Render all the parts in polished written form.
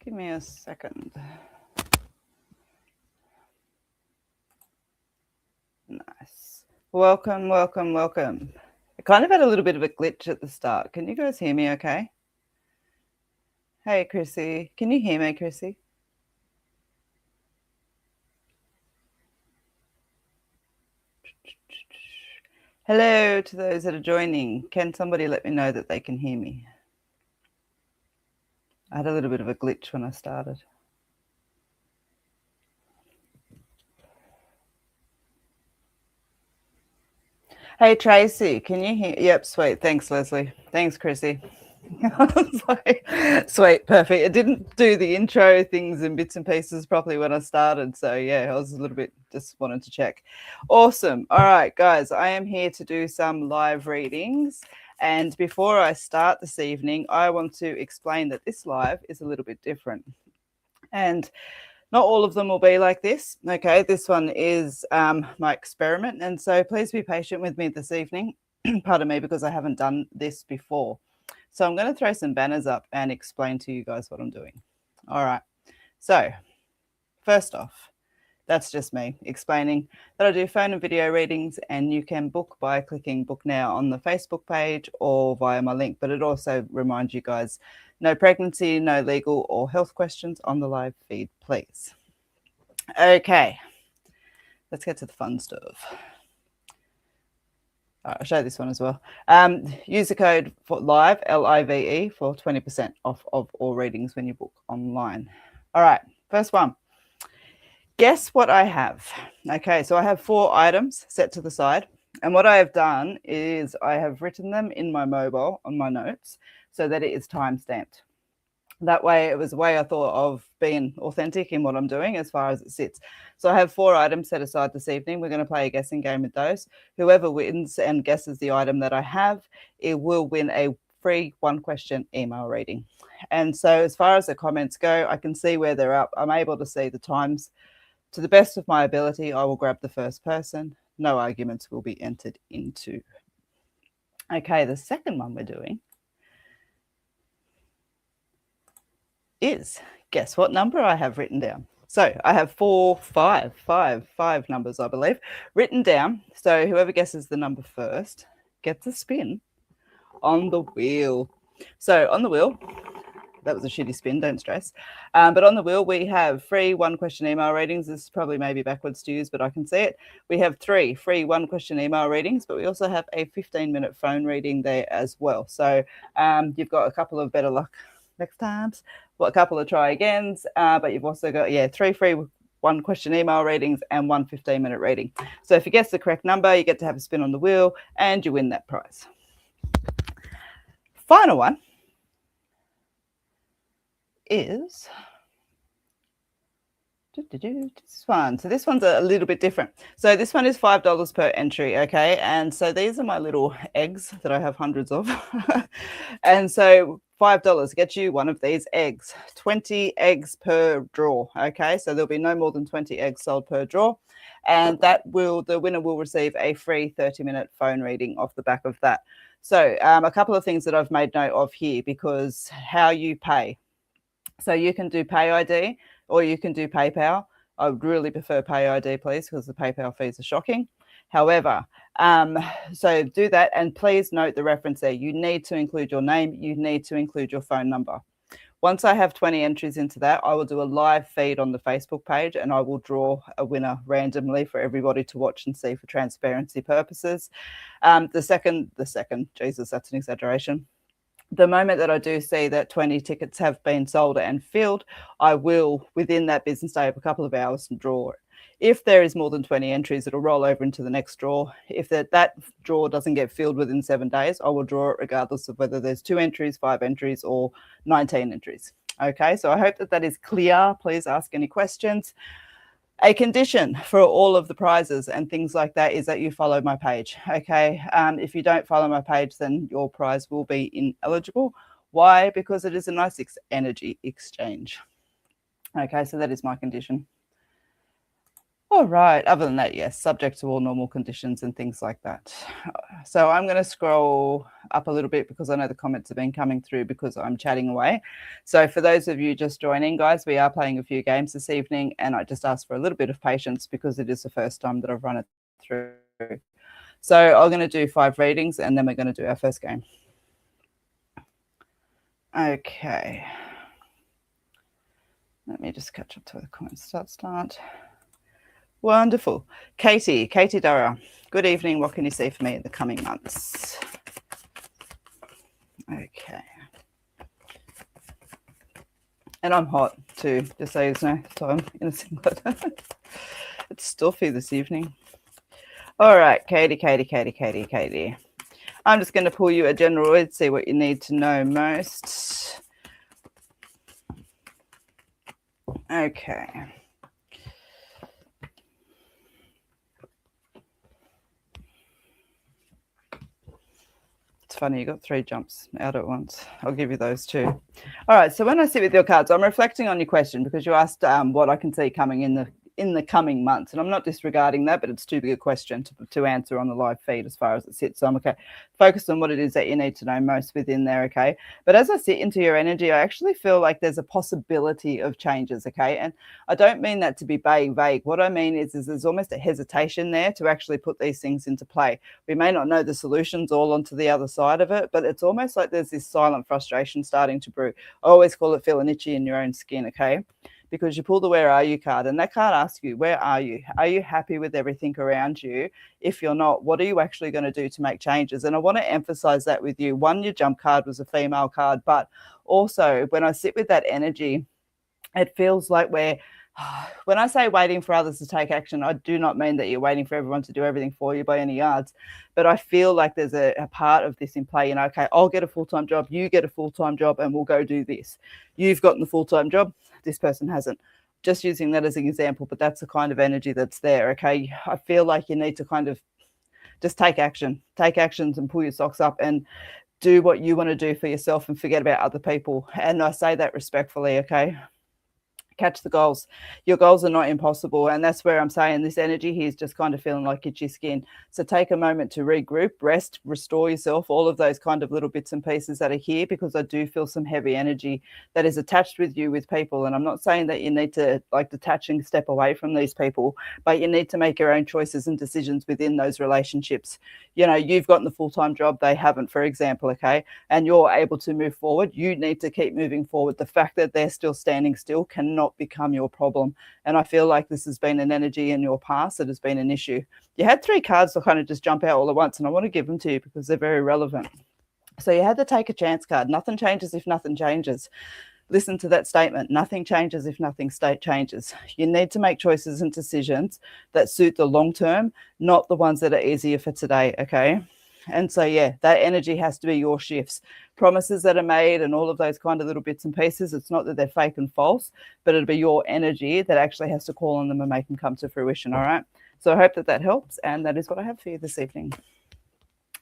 Give me a second. Nice. Welcome, welcome, welcome. I kind of had a little bit of a glitch at the start. Can you guys hear me okay? Hey, Chrissy. Can you hear me, Chrissy? Hello to those that are joining. Can somebody let me know that they can hear me? I had a little bit of a glitch when I started. Hey, Tracy, can you hear? Yep, sweet. Thanks, Leslie. Thanks, Chrissy. Sweet, perfect. It didn't do the intro things in bits and pieces properly when I started. So, yeah, I was a little bit just wanted to check. Awesome. All right, guys, I am here to do some live readings. And before I start this evening, I want to explain that this live is a little bit different. And not all of them will be like this. Okay, this one is my experiment. And so please be patient with me this evening. Pardon me, because I haven't done this before. So I'm going to throw some banners up and explain to you guys what I'm doing. All right. So first off, that's just me explaining that I do phone and video readings, and you can book by clicking book now on the Facebook page or via my link. But it also reminds you guys, no pregnancy, no legal or health questions on the live feed, please. Okay, let's get to the fun stuff. All right, I'll show this one as well. Use the code for LIVE, LIVE, for 20% off of all readings when you book online. All right, first one. Guess what I have? Okay, so I have 4 items set to the side. And what I have done is I have written them in my mobile on my notes so that it is time-stamped. That way, it was a way I thought of being authentic in what I'm doing as far as it sits. So I have 4 items set aside this evening. We're going to play a guessing game with those. Whoever wins and guesses the item that I have, it will win a free 1-question email reading. And so as far as the comments go, I can see where they're up. I'm able to see the times. To the best of my ability, I will grab the first person. No arguments will be entered into. Okay, the second one we're doing is, guess what number I have written down? So I have five numbers, I believe, written down. So whoever guesses the number first gets a spin on the wheel. So on the wheel, that was a shitty spin, don't stress. But on the wheel, we have free 1-question email readings. This is probably maybe backwards to use, but I can see it. We have 3 free 1-question email readings, but we also have a 15-minute phone reading there as well. So you've got a couple of better luck next times, a couple of try agains, but you've also got, 3 free 1-question email readings and 1 15-minute reading. So if you guess the correct number, you get to have a spin on the wheel and you win that prize. Final one is this one. So this one's a little bit different. So this one is $5 per entry, okay? And so these are my little eggs that I have hundreds of. And so $5 gets you one of these eggs. 20 eggs per draw, okay? So there'll be no more than 20 eggs sold per draw. And the winner will receive a free 30-minute phone reading off the back of that. So a couple of things that I've made note of here, because how you pay. So you can do Pay ID or you can do PayPal. I would really prefer Pay ID, please, because the PayPal fees are shocking. However, so do that, and please note the reference there. You need to include your name. You need to include your phone number. Once I have 20 entries into that, I will do a live feed on the Facebook page, and I will draw a winner randomly for everybody to watch and see for transparency purposes. The second, Jesus, that's an exaggeration. The moment that I do see that 20 tickets have been sold and filled, I will, within that business day of a couple of hours, draw it. If there is more than 20 entries, it'll roll over into the next draw. If that draw doesn't get filled within 7 days, I will draw it regardless of whether there's 2 entries, 5 entries, or 19 entries. Okay, so I hope that is clear. Please ask any questions. A condition for all of the prizes and things like that is that you follow my page. Okay, if you don't follow my page, then your prize will be ineligible. Why? Because it is a nice energy exchange. Okay, so that is my condition. All right. Other than that, yes, subject to all normal conditions and things like that. So I'm going to scroll up a little bit because I know the comments have been coming through because I'm chatting away. So for those of you just joining, guys, we are playing a few games this evening, and I just ask for a little bit of patience because it is the first time that I've run it through. So I'm going to do 5 readings, and then we're going to do our first game. Okay. Let me just catch up to the comments. Start. Wonderful. Katie Dara. Good evening. What can you see for me in the coming months? Okay. And I'm hot too, just so you know. So I'm in a singlet. It's stuffy this evening. All right, Katie. I'm just going to pull you a general read, see what you need to know most. Okay. It's funny, you got 3 jumps out at once. I'll give you those too. All right, so when I sit with your cards, I'm reflecting on your question because you asked what I can see coming in the coming months, and I'm not disregarding that, but it's too big a question to answer on the live feed as far as it sits. So I'm okay. Focus on what it is that you need to know most within there, okay? But as I sit into your energy, I actually feel like there's a possibility of changes, okay? And I don't mean that to be vague. What I mean is there's almost a hesitation there to actually put these things into play. We may not know the solutions all onto the other side of it, but it's almost like there's this silent frustration starting to brew. I always call it feeling itchy in your own skin, okay? Because you pull the where are you card, and that card asks you, where are you? Are you happy with everything around you? If you're not, what are you actually going to do to make changes? And I want to emphasize that with you. One, your jump card was a female card, but also when I sit with that energy, it feels like when I say waiting for others to take action, I do not mean that you're waiting for everyone to do everything for you by any yards, but I feel like there's a part of this in play. Okay, I'll get a full-time job, you get a full-time job, and we'll go do this. You've gotten the full-time job, this person hasn't. Just using that as an example, but that's the kind of energy that's there, okay? I feel like you need to kind of just take actions and pull your socks up and do what you want to do for yourself and forget about other people. And I say that respectfully, okay? Catch the goals. Your goals are not impossible. And that's where I'm saying this energy here is just kind of feeling like itchy skin. So take a moment to regroup, rest, restore yourself, all of those kind of little bits and pieces that are here, because I do feel some heavy energy that is attached with you with people. And I'm not saying that you need to like detach and step away from these people, but you need to make your own choices and decisions within those relationships. You know, you've gotten the full-time job, they haven't, for example, okay? And you're able to move forward. You need to keep moving forward. The fact that they're still standing still cannot become your problem. And I feel like this has been an energy in your past that has been an issue. You had 3 cards to kind of just jump out all at once, and I want to give them to you because they're very relevant. So you had the take a chance card. Nothing changes if nothing changes. Listen to that statement. Nothing changes if nothing changes. You need to make choices and decisions that suit the long term, not the ones that are easier for today, okay? And so, yeah, that energy has to be your shifts. Promises that are made and all of those kind of little bits and pieces, it's not that they're fake and false, but it'll be your energy that actually has to call on them and make them come to fruition, all right? So I hope that that helps, and that is what I have for you this evening.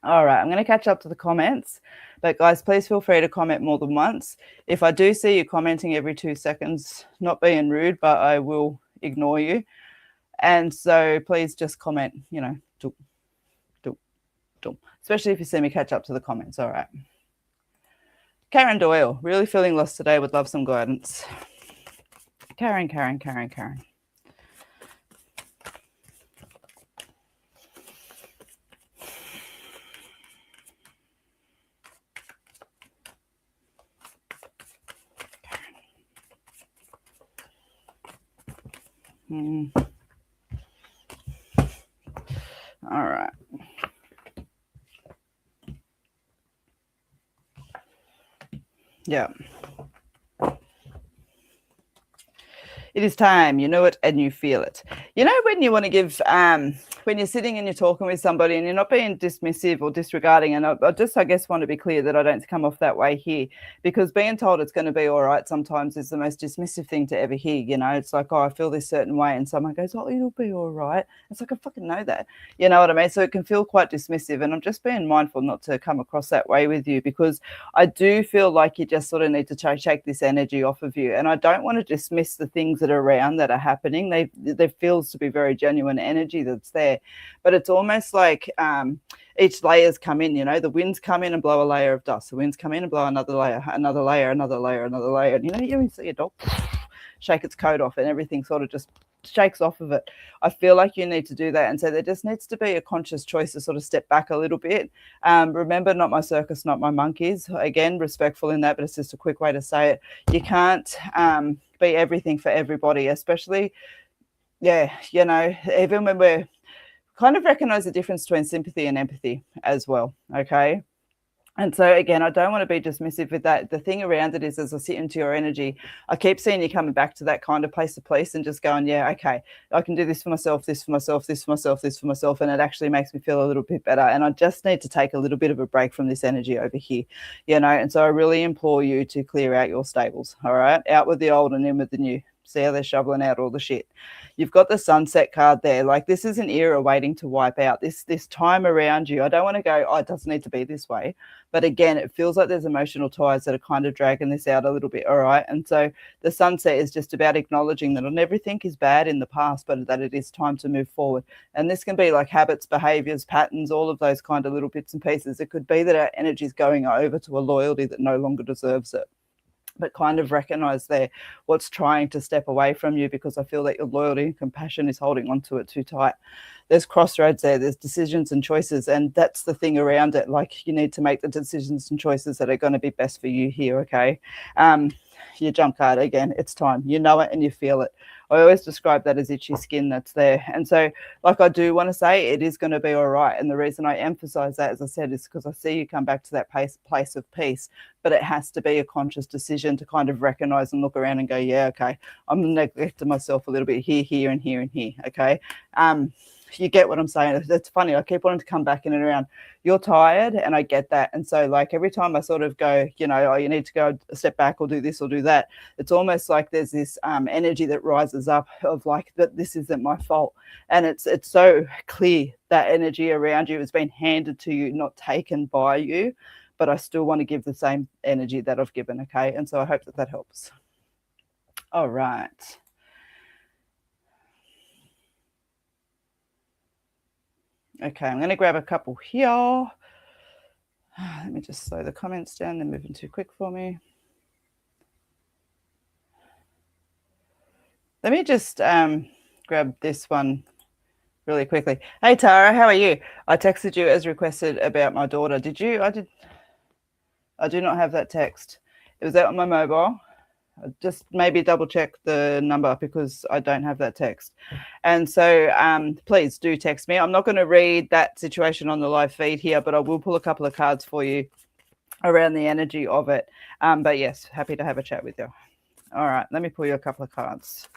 All right, I'm going to catch up to the comments. But, guys, please feel free to comment more than once. If I do see you commenting every 2 seconds, not being rude, but I will ignore you. And so please just comment, you know, especially if you see me catch up to the comments. All right. Karen Doyle, really feeling lost today, would love some guidance. Karen. All right. Yeah. It is time. You know it and you feel it. You know when you want to give, when you're sitting and you're talking with somebody and you're not being dismissive or disregarding, and I just, I guess, want to be clear that I don't come off that way here, because being told it's going to be all right sometimes is the most dismissive thing to ever hear. You know, it's like, oh, I feel this certain way, and someone goes, oh, it'll be all right. It's like, I fucking know that. You know what I mean? So it can feel quite dismissive, and I'm just being mindful not to come across that way with you, because I do feel like you just sort of need to shake this energy off of you, and I don't want to dismiss the things that are around that are happening. There feels to be very genuine energy that's there, but it's almost like each layers come in, you know, the winds come in and blow a layer of dust, the winds come in and blow another layer, another layer, another layer, another layer. And you know, you see a dog shake its coat off and everything sort of just shakes off of it. I feel like you need to do that. And so there just needs to be a conscious choice to sort of step back a little bit. Remember, not my circus, not my monkeys. Again, respectful in that, but it's just a quick way to say it. You can't be everything for everybody, especially, yeah, you know, even when we're kind of recognize the difference between sympathy and empathy as well, okay? And so again, I don't want to be dismissive with that. The thing around it is, as I sit into your energy, I keep seeing you coming back to that kind of place of peace and just going, yeah, okay, I can do this for myself, this for myself, this for myself, this for myself. And it actually makes me feel a little bit better. And I just need to take a little bit of a break from this energy over here, you know? And so I really implore you to clear out your stables, all right? Out with the old and in with the new. See how they're shoveling out all the shit. You've got the sunset card there. Like, this is an era waiting to wipe out. This time around you, I don't want to go, oh, it doesn't need to be this way. But again, it feels like there's emotional ties that are kind of dragging this out a little bit, all right? And so the sunset is just about acknowledging that not everything is bad in the past, but that it is time to move forward. And this can be like habits, behaviors, patterns, all of those kind of little bits and pieces. It could be that our energy is going over to a loyalty that no longer deserves it. But kind of recognize there what's trying to step away from you, because I feel that your loyalty and compassion is holding onto it too tight. There's crossroads there. There's decisions and choices. And that's the thing around it. Like, you need to make the decisions and choices that are going to be best for you here, okay? Your jump card, again, it's time. You know it and you feel it. I always describe that as itchy skin that's there. And so, like, I do want to say it is going to be all right. And the reason I emphasize that, as I said, is because I see you come back to that place of peace. But it has to be a conscious decision to kind of recognize and look around and go, yeah, okay, I'm neglecting myself a little bit here, here, and here, and here, okay? You get what I'm saying? It's funny. I keep wanting to come back in and around. You're tired, and I get that. And so, like, every time I sort of go, you know, oh, you need to go a step back or do this or do that, it's almost like there's this energy that rises up of like, that this isn't my fault. And it's so clear that energy around you has been handed to you, not taken by you. But I still want to give the same energy that I've given, okay? And so I hope that that helps. All right. Okay, I'm going to grab a couple here. Let me just slow the comments down. They're moving too quick for me. Let me just grab this one really quickly. Hey, Tara, how are you? I texted you as requested about my daughter. Did you? I do not have that text. It was out on my mobile. Just maybe double check the number, because I don't have that text. And so please do text me. I'm not going to read that situation on the live feed here, but I will pull a couple of cards for you around the energy of it. But yes, happy to have a chat with you. All right, let me pull you a couple of cards.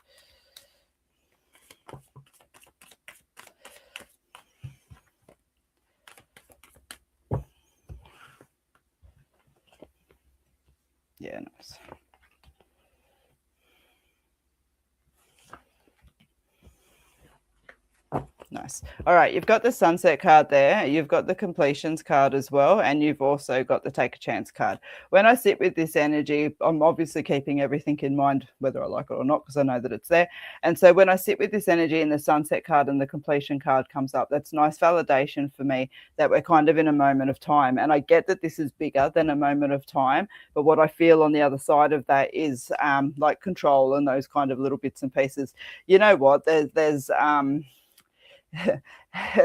Yeah, nice. Nice. All right, you've got the sunset card there. You've got the completions card as well. And you've also got the take a chance card. When I sit with this energy, I'm obviously keeping everything in mind, whether I like it or not, because I know that it's there. And so when I sit with this energy and the sunset card and the completion card comes up, that's nice validation for me that we're kind of in a moment of time. And I get that this is bigger than a moment of time. But what I feel on the other side of that is like control and those kind of little bits and pieces. You know what? There's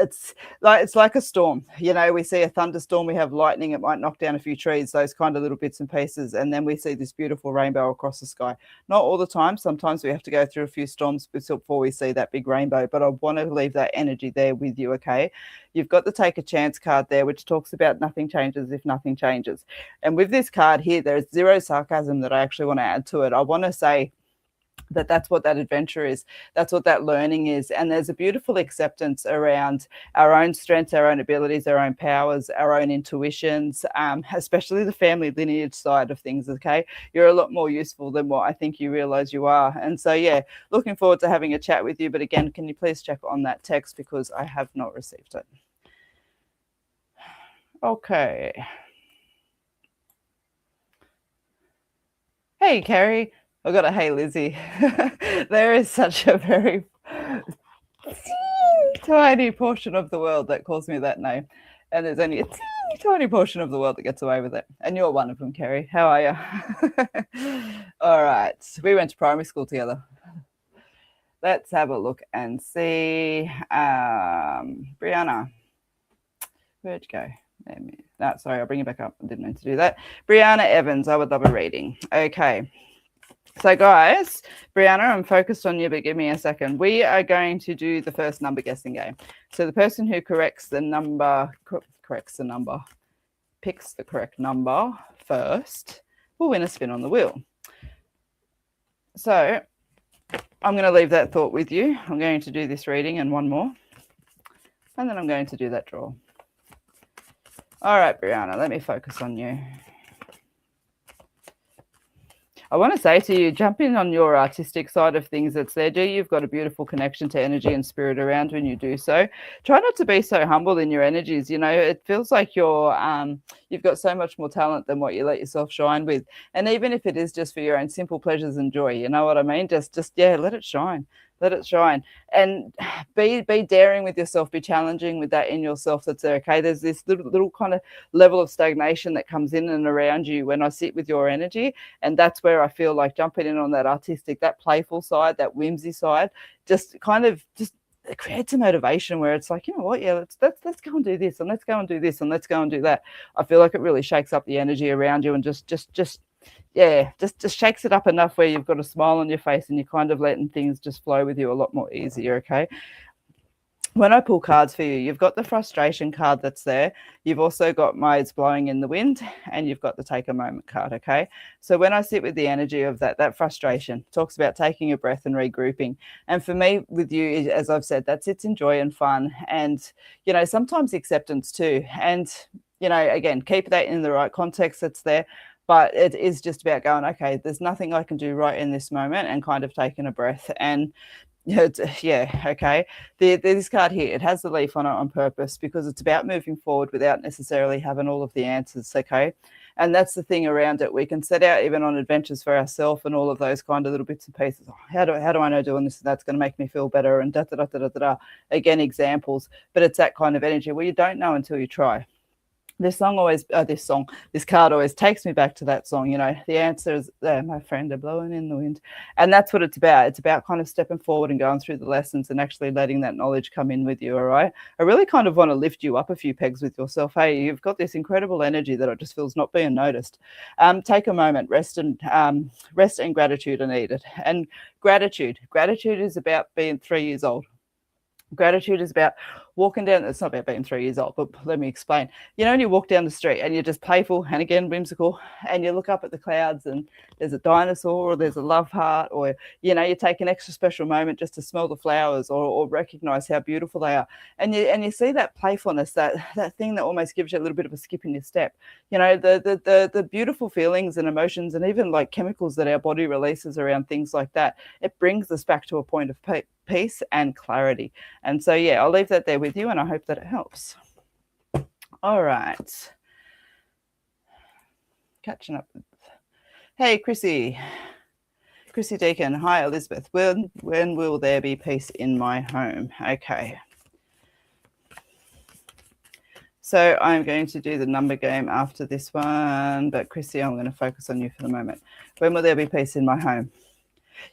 it's like a storm. You know, we see a thunderstorm, we have lightning, it might knock down a few trees, those kind of little bits and pieces, and then we see this beautiful rainbow across the sky. Not all the time. Sometimes we have to go through a few storms before we see that big rainbow, but I want to leave that energy there with you, okay? You've got the take a chance card there, which talks about nothing changes if nothing changes. And with this card here, there's zero sarcasm that I actually want to add to it. I want to say that's what that adventure is. That's what that learning is. And there's a beautiful acceptance around our own strengths, our own abilities, our own powers, our own intuitions, especially the family lineage side of things, okay? You're a lot more useful than what I think you realize you are. And so, yeah, looking forward to having a chat with you. But again, can you please check on that text, because I have not received it. Okay. Hey, Carrie. I got a hey Lizzie. There is such a very tiny portion of the world that calls me that name, and there's only a tiny portion of the world that gets away with it. And you're one of them, Kerry. How are you? All right, we went to primary school together. Let's have a look and see. Brianna, where'd you go? No, sorry, I'll bring you back up. I didn't mean to do that. Brianna Evans, I would love a reading. Okay. So, guys, Brianna, I'm focused on you, but give me a second. We are going to do the first number guessing game. So the person who picks the correct number first will win a spin on the wheel. So I'm going to leave that thought with you. I'm going to do this reading and one more, and then I'm going to do that draw. All right, Brianna, let me focus on you. I want to say to you, jump in on your artistic side of things that's there. You've got a beautiful connection to energy and spirit around when you do so. Try not to be so humble in your energies. You know, it feels like you've got so much more talent than what you let yourself shine with. And even if it is just for your own simple pleasures and joy, you know what I mean? Just let it shine. Let it shine, and be daring with yourself. Be challenging with that in yourself. That's there. Okay. There's this little kind of level of stagnation that comes in and around you when I sit with your energy, and that's where I feel like jumping in on that artistic, that playful side, that whimsy side. Just it creates a motivation where it's like, you know what? Yeah, let's go and do this, and let's go and do this, and let's go and do that. I feel like it really shakes up the energy around you, and just shakes it up enough where you've got a smile on your face and you're kind of letting things just flow with you a lot more easier. Okay. When I pull cards for you, you've got the frustration card that's there. You've also got my it's blowing in the wind, and you've got the take a moment card. Okay. So when I sit with the energy of that frustration talks about taking a breath and regrouping. And for me, with you, as I've said, that's it's enjoy and fun, and, you know, sometimes acceptance too. And, you know, again, keep that in the right context that's there. But it is just about going, okay, there's nothing I can do right in this moment, and kind of taking a breath. And okay. This card here, it has the leaf on it on purpose because it's about moving forward without necessarily having all of the answers, okay? And that's the thing around it. We can set out even on adventures for ourselves and all of those kind of little bits and pieces. Oh, how do I know doing this and that's going to make me feel better, and da da da da da da. Again, examples, but it's that kind of energy where you don't know until you try. This card always takes me back to that song. You know, the answer is there, my friend, they're blowing in the wind. And that's what it's about. It's about kind of stepping forward and going through the lessons and actually letting that knowledge come in with you. All right. I really kind of want to lift you up a few pegs with yourself. Hey, you've got this incredible energy that I just feel is not being noticed. Take a moment, rest and gratitude are needed. And gratitude is about being 3 years old. Gratitude is about walking down. It's not about being 3 years old, but let me explain. You know, when you walk down the street and you're just playful and again whimsical, and you look up at the clouds and there's a dinosaur or there's a love heart, or, you know, you take an extra special moment just to smell the flowers or recognize how beautiful they are, and you see that playfulness, that thing that almost gives you a little bit of a skip in your step. You know, the beautiful feelings and emotions and even like chemicals that our body releases around things like that. It brings us back to a point of peace and clarity. And so, yeah, I'll leave that there with you, and I hope that it helps. All right. Catching up. Hey, Chrissy Deacon. Hi, Elizabeth. When will there be peace in my home? Okay. So I'm going to do the number game after this one, but Chrissy, I'm going to focus on you for the moment. When will there be peace in my home?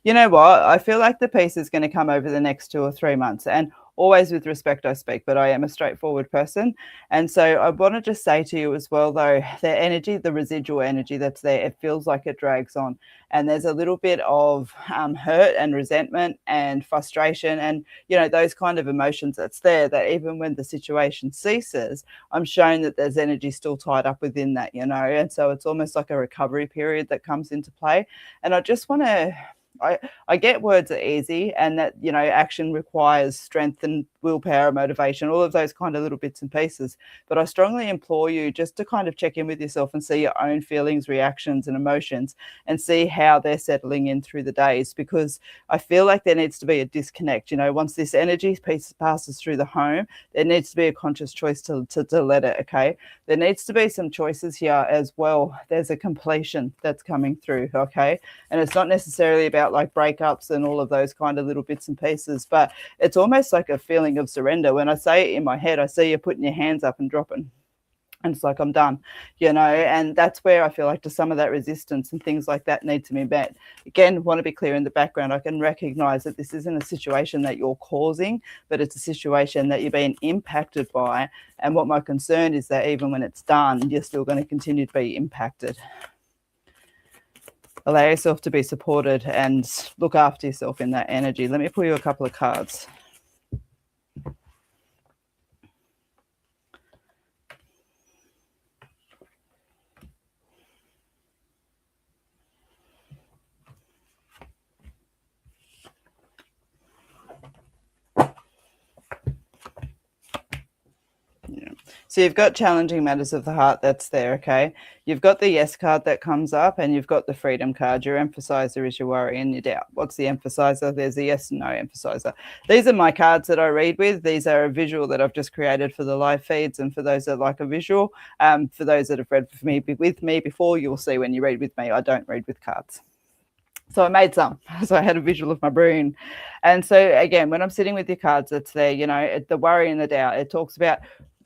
You know what? I feel like the peace is going to come over the next 2 or 3 months, and always with respect I speak, but I am a straightforward person. And so I want to just say to you as well, though, the energy, the residual energy that's there, it feels like it drags on. And there's a little bit of hurt and resentment and frustration and, you know, those kind of emotions that's there, that even when the situation ceases, I'm shown that there's energy still tied up within that, you know. And so it's almost like a recovery period that comes into play. And I just want to... I get words are easy, and that, you know, action requires strength and willpower, motivation, all of those kind of little bits and pieces. But I strongly implore you just to kind of check in with yourself and see your own feelings, reactions, and emotions, and see how they're settling in through the days, because I feel like there needs to be a disconnect. Once this energy piece passes through the home, there needs to be a conscious choice to let it, okay? There needs to be some choices here as well. There's a completion that's coming through, okay? And it's not necessarily about like breakups and all of those kind of little bits and pieces, but it's almost like a feeling of surrender. When I say it in my head, I see you putting your hands up and dropping. And it's like, I'm done, and that's where I feel like to some of that resistance and things like that need to be met. Again, want to be clear in the background. I can recognize that this isn't a situation that you're causing, but it's a situation that you're being impacted by. And what my concern is that even when it's done, you're still going to continue to be impacted. Allow yourself to be supported and look after yourself in that energy. Let me pull you a couple of cards. So you've got challenging matters of the heart, that's there, okay? You've got the yes card that comes up, and you've got the freedom card. Your emphasizer is your worry and your doubt. What's the emphasizer? There's a yes and no emphasizer. These are my cards that I read with. These are a visual that I've just created for the live feeds, and for those that like a visual, for those that have read with me before, you'll see when you read with me, I don't read with cards. So I made some. So I had a visual of my brain. And so again, when I'm sitting with your cards, it's there, the worry and the doubt. It talks about,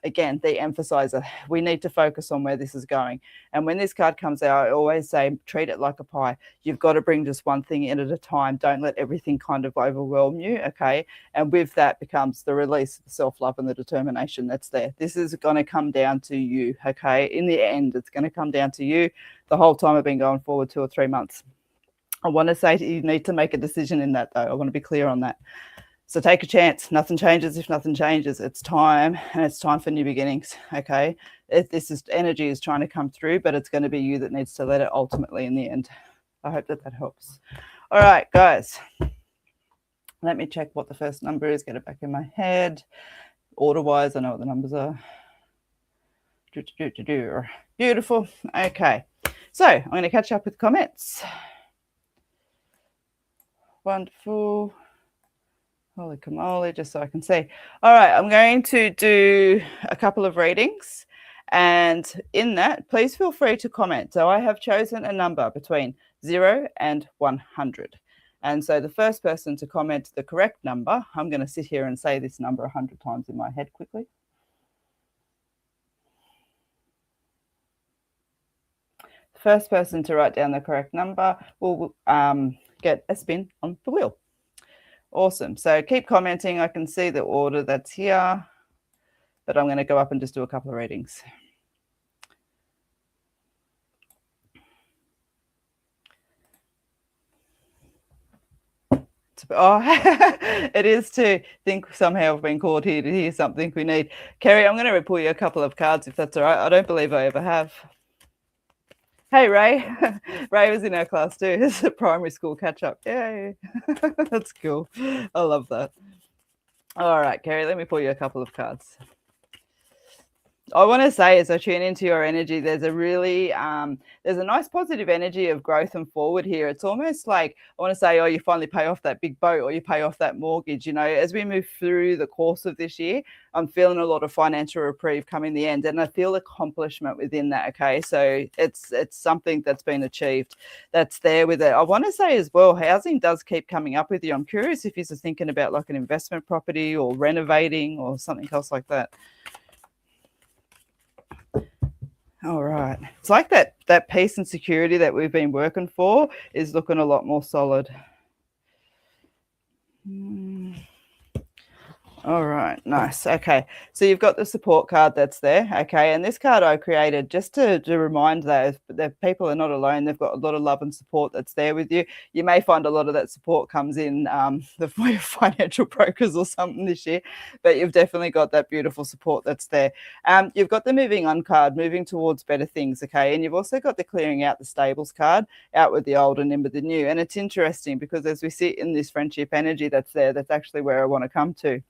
again, the emphasizer. We need to focus on where this is going. And when this card comes out, I always say, treat it like a pie. You've got to bring just one thing in at a time. Don't let everything kind of overwhelm you, okay? And with that becomes the release of the self-love and the determination that's there. This is going to come down to you, okay? In the end, it's going to come down to you. The whole time I've been going forward 2 or 3 months. I want to say you need to make a decision in that, though. I want to be clear on that. So take a chance. Nothing changes if nothing changes. It's time, and it's time for new beginnings, okay? Energy is trying to come through, but it's going to be you that needs to let it ultimately in the end. I hope that helps. All right, guys. Let me check what the first number is, get it back in my head. Order-wise, I know what the numbers are. Beautiful. Okay. So I'm going to catch up with comments. Wonderful. Holy camole, just so I can see. All right, I'm going to do a couple of readings. And in that, please feel free to comment. So I have chosen a number between 0 and 100. And so the first person to comment the correct number, I'm going to sit here and say this number 100 times in my head quickly. The first person to write down the correct number will get a spin on the wheel. Awesome. So keep commenting. I can see the order that's here, but I'm going to go up and just do a couple of readings. Oh, it is to think somehow I've been called here to hear something we need. Kerry, I'm going to pull you a couple of cards if that's all right. I don't believe I ever have. Hey, Ray. Ray was in our class too. It's a primary school catch-up. Yay. That's cool. I love that. All right, Kerry, let me pull you a couple of cards. I want to say, as I tune into your energy, there's a really, there's a nice positive energy of growth and forward here. It's almost like, I want to say, oh, you finally pay off that big boat or you pay off that mortgage. You know, as we move through the course of this year, I'm feeling a lot of financial reprieve coming the end, and I feel accomplishment within that, okay? So it's something that's been achieved that's there with it. I want to say as well, housing does keep coming up with you. I'm curious if you're thinking about like an investment property or renovating or something else like that. All right. It's like that peace and security that we've been working for is looking a lot more solid. All right, nice. Okay, so you've got the support card that's there. Okay, and this card I created just to remind that people are not alone. They've got a lot of love and support that's there with you. You may find a lot of that support comes in the way of financial brokers or something this year, but you've definitely got that beautiful support that's there. You've got the moving on card, moving towards better things, okay, and you've also got the clearing out the stables card, out with the old and in with the new. And it's interesting because as we sit in this friendship energy that's there, that's actually where I want to come to.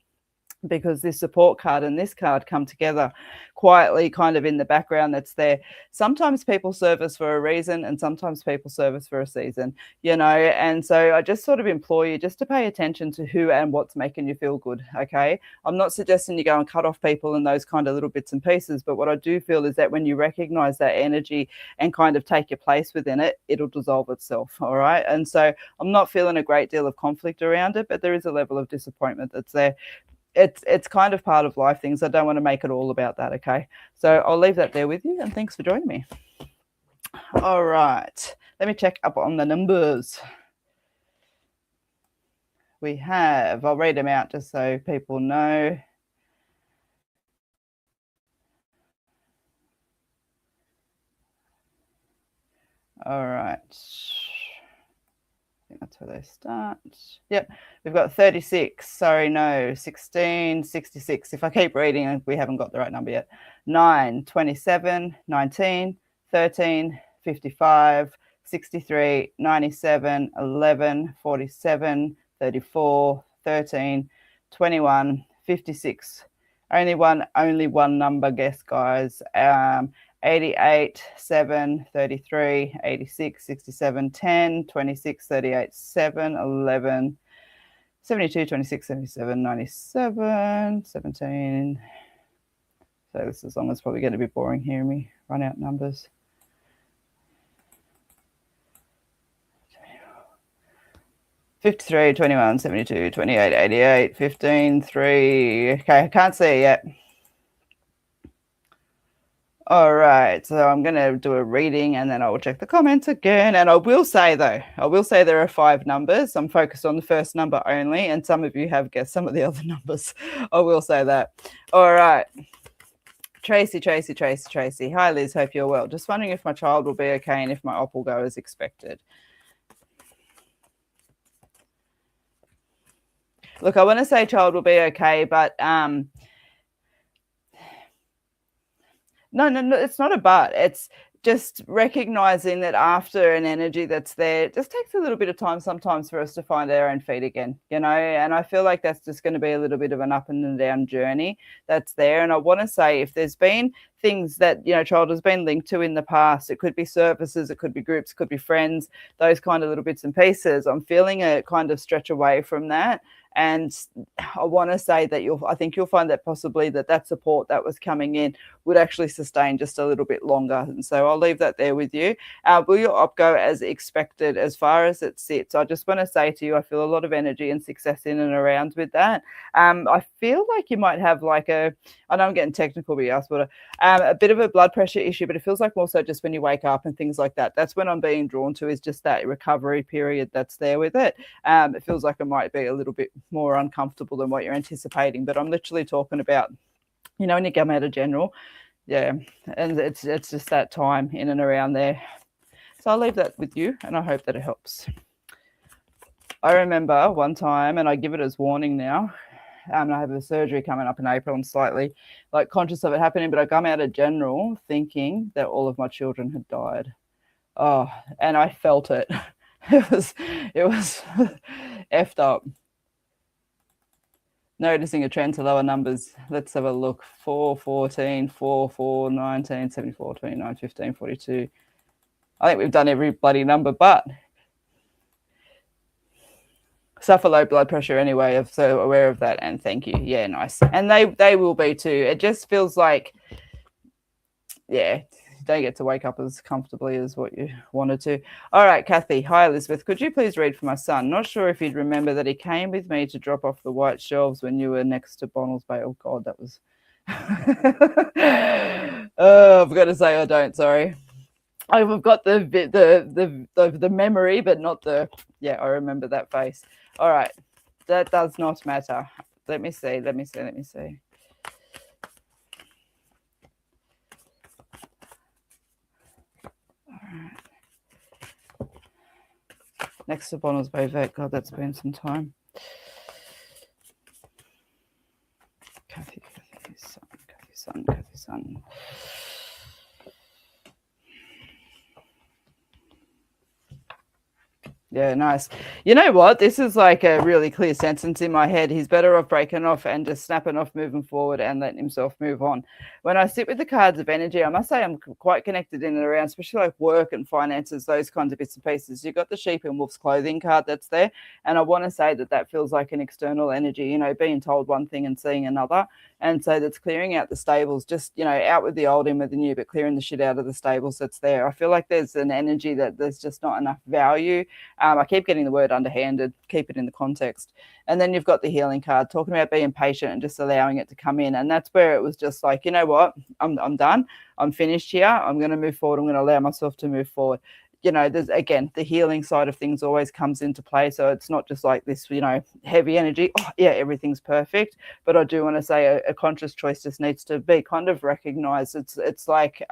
because this support card and this card come together quietly, kind of in the background that's there. Sometimes people serve us for a reason and sometimes people serve us for a season, and so I just sort of implore you just to pay attention to who and what's making you feel good. Okay, I'm not suggesting you go and cut off people and those kind of little bits and pieces, but what I do feel is that when you recognize that energy and kind of take your place within it, it'll dissolve itself. All right, and so I'm not feeling a great deal of conflict around it, but there is a level of disappointment that's there. It's kind of part of life things. I don't want to make it all about that. Okay, so I'll leave that there with you, and thanks for joining me. All right, let me check up on the numbers. We have, I'll read them out just so people know. All right, that's where they start. Yep, we've got 36. Sorry, no, 16, 66. If I keep reading, we haven't got the right number yet. 9, 27, 19, 13, 55, 63, 97, 11, 47, 34, 13, 21, 56. Only one number guess, guys. 88, 7, 33, 86, 67, 10, 26, 38, 7, 11, 72, 26, 77, 97, 17. So this is long as probably going to be boring hearing me run out numbers. 53, 21, 72, 28, 88, 15, 3. Okay, I can't see it yet. All right, so I'm going to do a reading and then I will check the comments again. And I will say, though, there are 5 numbers. I'm focused on the first number only, and some of you have guessed some of the other numbers. I will say that. All right. Tracy. Hi, Liz. Hope you're well. Just wondering if my child will be okay and if my op will go as expected. Look, I want to say child will be okay, but no, it's not a but. It's just recognizing that after an energy that's there, it just takes a little bit of time sometimes for us to find our own feet again, and I feel like that's just going to be a little bit of an up and down journey that's there. And I want to say, if there's been things that child has been linked to in the past, it could be services, it could be groups, it could be friends, those kind of little bits and pieces. I'm feeling a kind of stretch away from that. And I want to say that I think you'll find that possibly that support that was coming in would actually sustain just a little bit longer. And so I'll leave that there with you. Will your op go as expected as far as it sits? I just want to say to you, I feel a lot of energy and success in and around with that. I feel like you might have I know I'm getting technical, but you asked what a bit of a blood pressure issue, but it feels like more so just when you wake up and things like that. That's when I'm being drawn to, is just that recovery period that's there with it. It feels like it might be a little bit more uncomfortable than what you're anticipating, but I'm literally talking about, when you come out of general, yeah, and it's just that time in and around there. So I'll leave that with you, and I hope that it helps. I remember one time, and I give it as warning now, I have a surgery coming up in April. I'm slightly conscious of it happening, but I come out of general thinking that all of my children had died. Oh, and I felt it. It was effed up. Noticing a trend to lower numbers. Let's have a look. 4, 14, 4, 4, 19, 74, 29, 15, 42. I think we've done every bloody number, but suffer low blood pressure anyway. I'm so aware of that, and thank you. Yeah, nice. And they will be too. It just feels like, yeah, you don't get to wake up as comfortably as what you wanted to. All right, Kathy. Hi, Elizabeth. Could you please read for my son? Not sure if he'd remember that he came with me to drop off the white shelves when you were next to Bonnells Bay. Oh, God, that was... Oh, I've got to say I don't, sorry. I've got the memory, but not the... Yeah, I remember that face. All right. That does not matter. Let me see. All right. Next to Bonnells Bay Vet. God, that's been some time. Kathy's son. Yeah, nice. You know what? This is like a really clear sentence in my head. He's better off breaking off and just snapping off, moving forward, and letting himself move on. When I sit with the cards of energy, I must say I'm quite connected in and around, especially like work and finances, those kinds of bits and pieces. You've got the sheep in wolf's clothing card that's there. And I want to say that that feels like an external energy, you know, being told one thing and seeing another. And so that's clearing out the stables, just, you know, out with the old, in with the new, but clearing the shit out of the stables that's there. I feel like there's an energy that there's just not enough value. I keep getting the word underhanded, keep it in the context. And then you've got the healing card, talking about being patient and just allowing it to come in. And that's where it was just like, you know what, I'm done. I'm finished here. I'm going to move forward. I'm going to allow myself to move forward. You know, there's, again, the healing side of things always comes into play. So it's not just like this, you know, heavy energy. Oh, yeah, everything's perfect. But I do want to say a conscious choice just needs to be kind of recognized. It's like,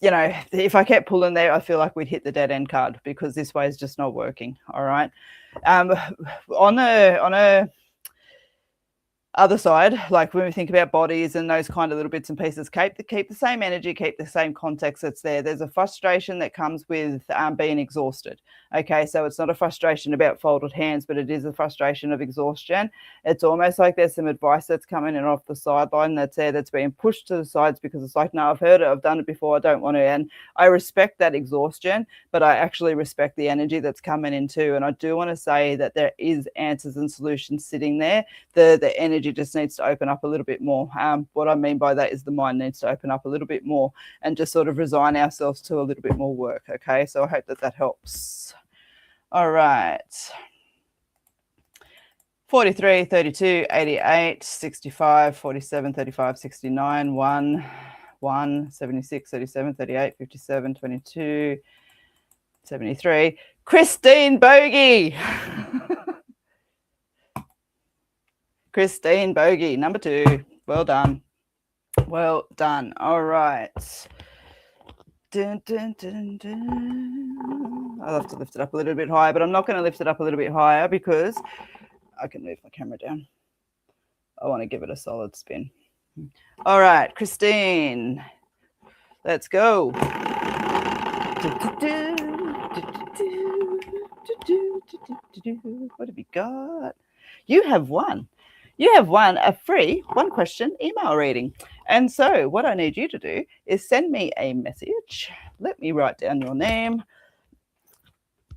you know, if I kept pulling there, I feel like we'd hit the dead end card because this way is just not working. All right. On a other side, like when we think about bodies and those kind of little bits and pieces, keep the same energy, keep the same context that's there. There's a frustration that comes with being exhausted. Okay, so it's not a frustration about folded hands, but it is a frustration of exhaustion. It's almost like there's some advice that's coming in off the sideline that's there, that's being pushed to the sides because it's like, no, I've heard it, I've done it before, I don't want to. And I respect that exhaustion, but I actually respect the energy that's coming in too. And I do want to say that there is answers and solutions sitting there. The energy just needs to open up a little bit more. What I mean by that is the mind needs to open up a little bit more and just sort of resign ourselves to a little bit more work. Okay, so I hope that that helps. All right. 43, 32, 88, 65, 47, 35, 69, 1, 76, 37, 38, 57, 22, 73. Christine Bogey. Christine Bogey, number 2. Well done. Well done. All right. Dun, dun, dun, dun. I'll have to lift it up a little bit higher, but I'm not going to lift it up a little bit higher because I can move my camera down. I want to give it a solid spin. All right, Christine. Let's go. What have you got? You have won. You have won a free 1-question email reading. And so what I need you to do is send me a message. Let me write down your name.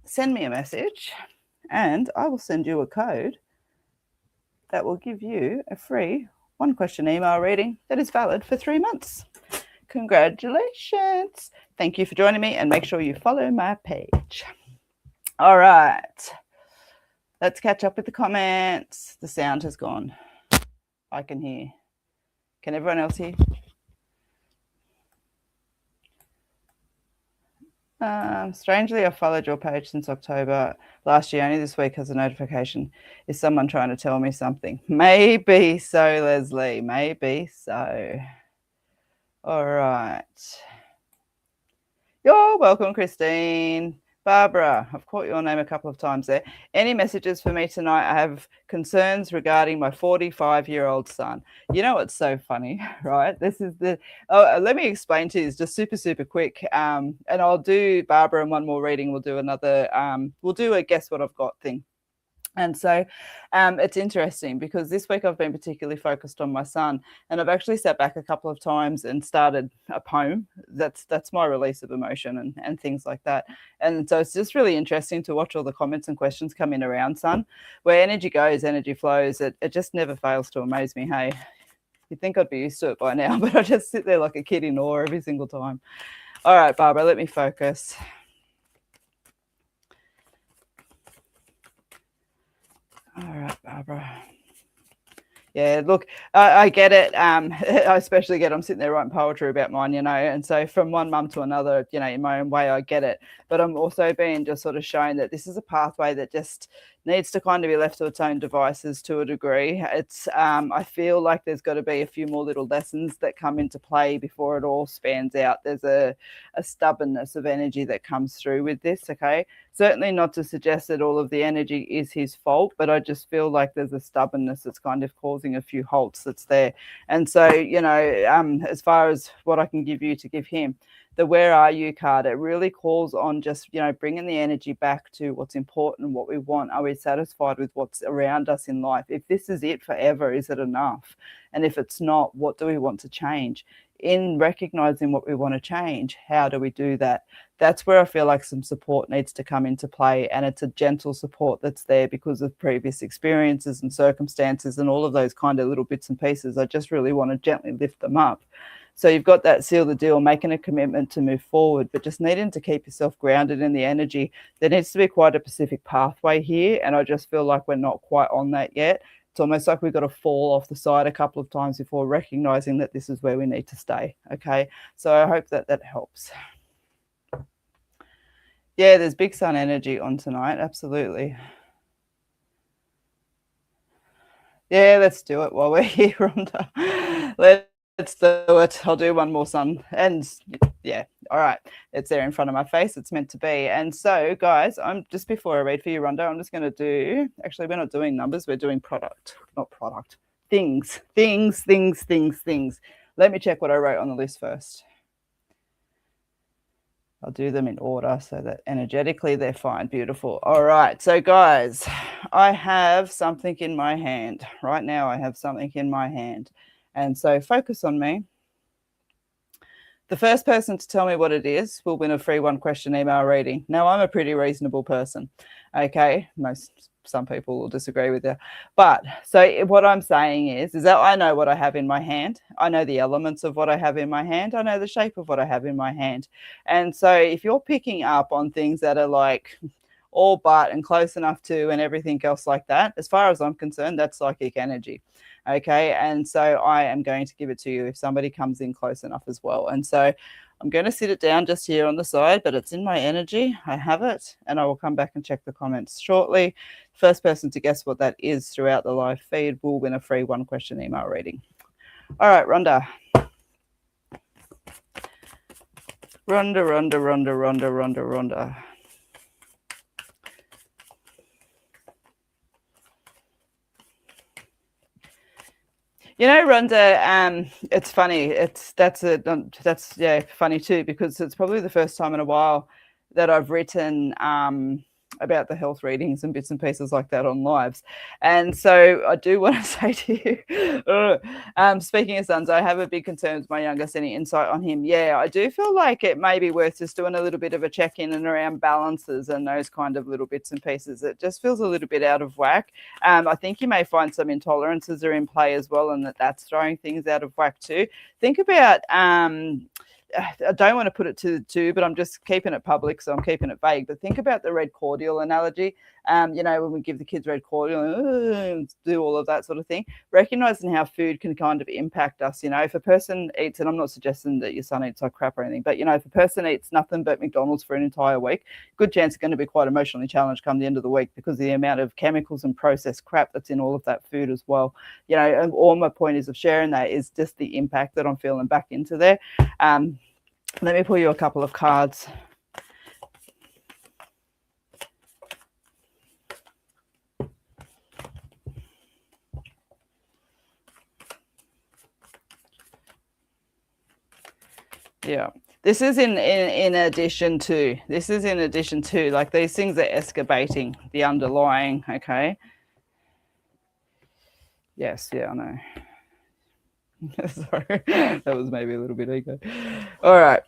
Send me a message and I will send you a code that will give you a free 1-question email reading that is valid for 3 months. Congratulations. Thank you for joining me and make sure you follow my page. All right. Let's catch up with the comments. The sound has gone. I can hear. Can everyone else hear? Strangely, I've followed your page since October last year. Only this week has a notification. Is someone trying to tell me something? Maybe so, Leslie. Maybe so. All right. You're welcome, Christine. Barbara, I've caught your name a couple of times there. Any messages for me tonight? I have concerns regarding my 45-year-old son. You know what's so funny, right? This is the, let me explain to you, it's just super, super quick. And I'll do Barbara and one more reading. We'll do another, we'll do a guess what I've got thing. And so it's interesting because this week I've been particularly focused on my son, and I've actually sat back a couple of times and started a poem. That's my release of emotion and things like that. And so it's just really interesting to watch all the comments and questions come in around son. Where energy goes, energy flows. It just never fails to amaze me. Hey, you'd think I'd be used to it by now, but I just sit there like a kid in awe every single time. All right, Barbara, let me focus. All right, Barbara. Yeah, look, I get it. I especially get, I'm sitting there writing poetry about mine, you know, and so from one mum to another, you know, in my own way, I get it. But I'm also being just sort of shown that this is a pathway that just needs to kind of be left to its own devices to a degree. It's, I feel like there's got to be a few more little lessons that come into play before it all spans out. There's a stubbornness of energy that comes through with this, okay? Certainly not to suggest that all of the energy is his fault, but I just feel like there's a stubbornness that's kind of causing a few halts that's there. And so, you know, as far as what I can give you to give him, the where are you card, it really calls on just, bringing the energy back to what's important, what we want. Are we satisfied with what's around us in life? If this is it forever, is it enough? And if it's not, what do we want to change? In recognizing what we want to change, how do we do that? That's where I feel like some support needs to come into play, and it's a gentle support that's there because of previous experiences and circumstances and all of those kind of little bits and pieces. I just really want to gently lift them up. So you've got that seal the deal, making a commitment to move forward, but just needing to keep yourself grounded in the energy. There needs to be quite a specific pathway here, and I just feel like we're not quite on that yet. It's almost like we've got to fall off the side a couple of times before recognizing that this is where we need to stay. Okay, so I hope that that helps. Yeah, there's big sun energy on tonight. Absolutely. Yeah, let's do it while we're here, Rhonda. Let's do it. I'll do one more sun. And yeah, all right. It's there in front of my face. It's meant to be. And so, guys, I'm just before I read for you, Rhonda, I'm just going to do, actually, we're not doing numbers. We're doing things. Let me check what I wrote on the list first. I'll do them in order so that energetically they're fine. Beautiful. All right. So, guys, I have something in my hand. Right now, I have something in my hand. And so focus on me. The first person to tell me what it is will win a free 1-question email reading. Now, I'm a pretty reasonable person. Okay. Some people will disagree with you. But so what I'm saying is that I know what I have in my hand. I know the elements of what I have in my hand. I know the shape of what I have in my hand. And so if you're picking up on things that are like all but and close enough to and everything else like that, as far as I'm concerned, that's psychic energy. Okay. And so I am going to give it to you if somebody comes in close enough as well. And so I'm going to sit it down just here on the side, but it's in my energy. I have it, and I will come back and check the comments shortly. First person to guess what that is throughout the live feed will win a free 1-question email reading. All right, Rhonda. Rhonda. You know, Rhonda, it's funny. That's funny too, because it's probably the first time in a while that I've written about the health readings and bits and pieces like that on lives. And so I do want to say to you, speaking of sons, I have a big concern with my youngest. Any insight on him? Yeah, I do feel like it may be worth just doing a little bit of a check-in and around balances and those kind of little bits and pieces. It just feels a little bit out of whack. I think you may find some intolerances are in play as well, and that's throwing things out of whack too. Think about I don't want to put it to the two, but I'm just keeping it public, so I'm keeping it vague. But think about the red cordial analogy. When we give the kids red cordial and do all of that sort of thing, recognizing how food can kind of impact us. If a person eats, and I'm not suggesting that your son eats like crap or anything, but if a person eats nothing but McDonald's for an entire week, good chance it's going to be quite emotionally challenged come the end of the week because of the amount of chemicals and processed crap that's in all of that food as well. And all my point is of sharing that is just the impact that I'm feeling back into there. Let me pull you a couple of cards. Yeah. This is in addition to, like these things are excavating the underlying, okay? Yes, yeah, I know. Sorry, that was maybe a little bit ego. All right.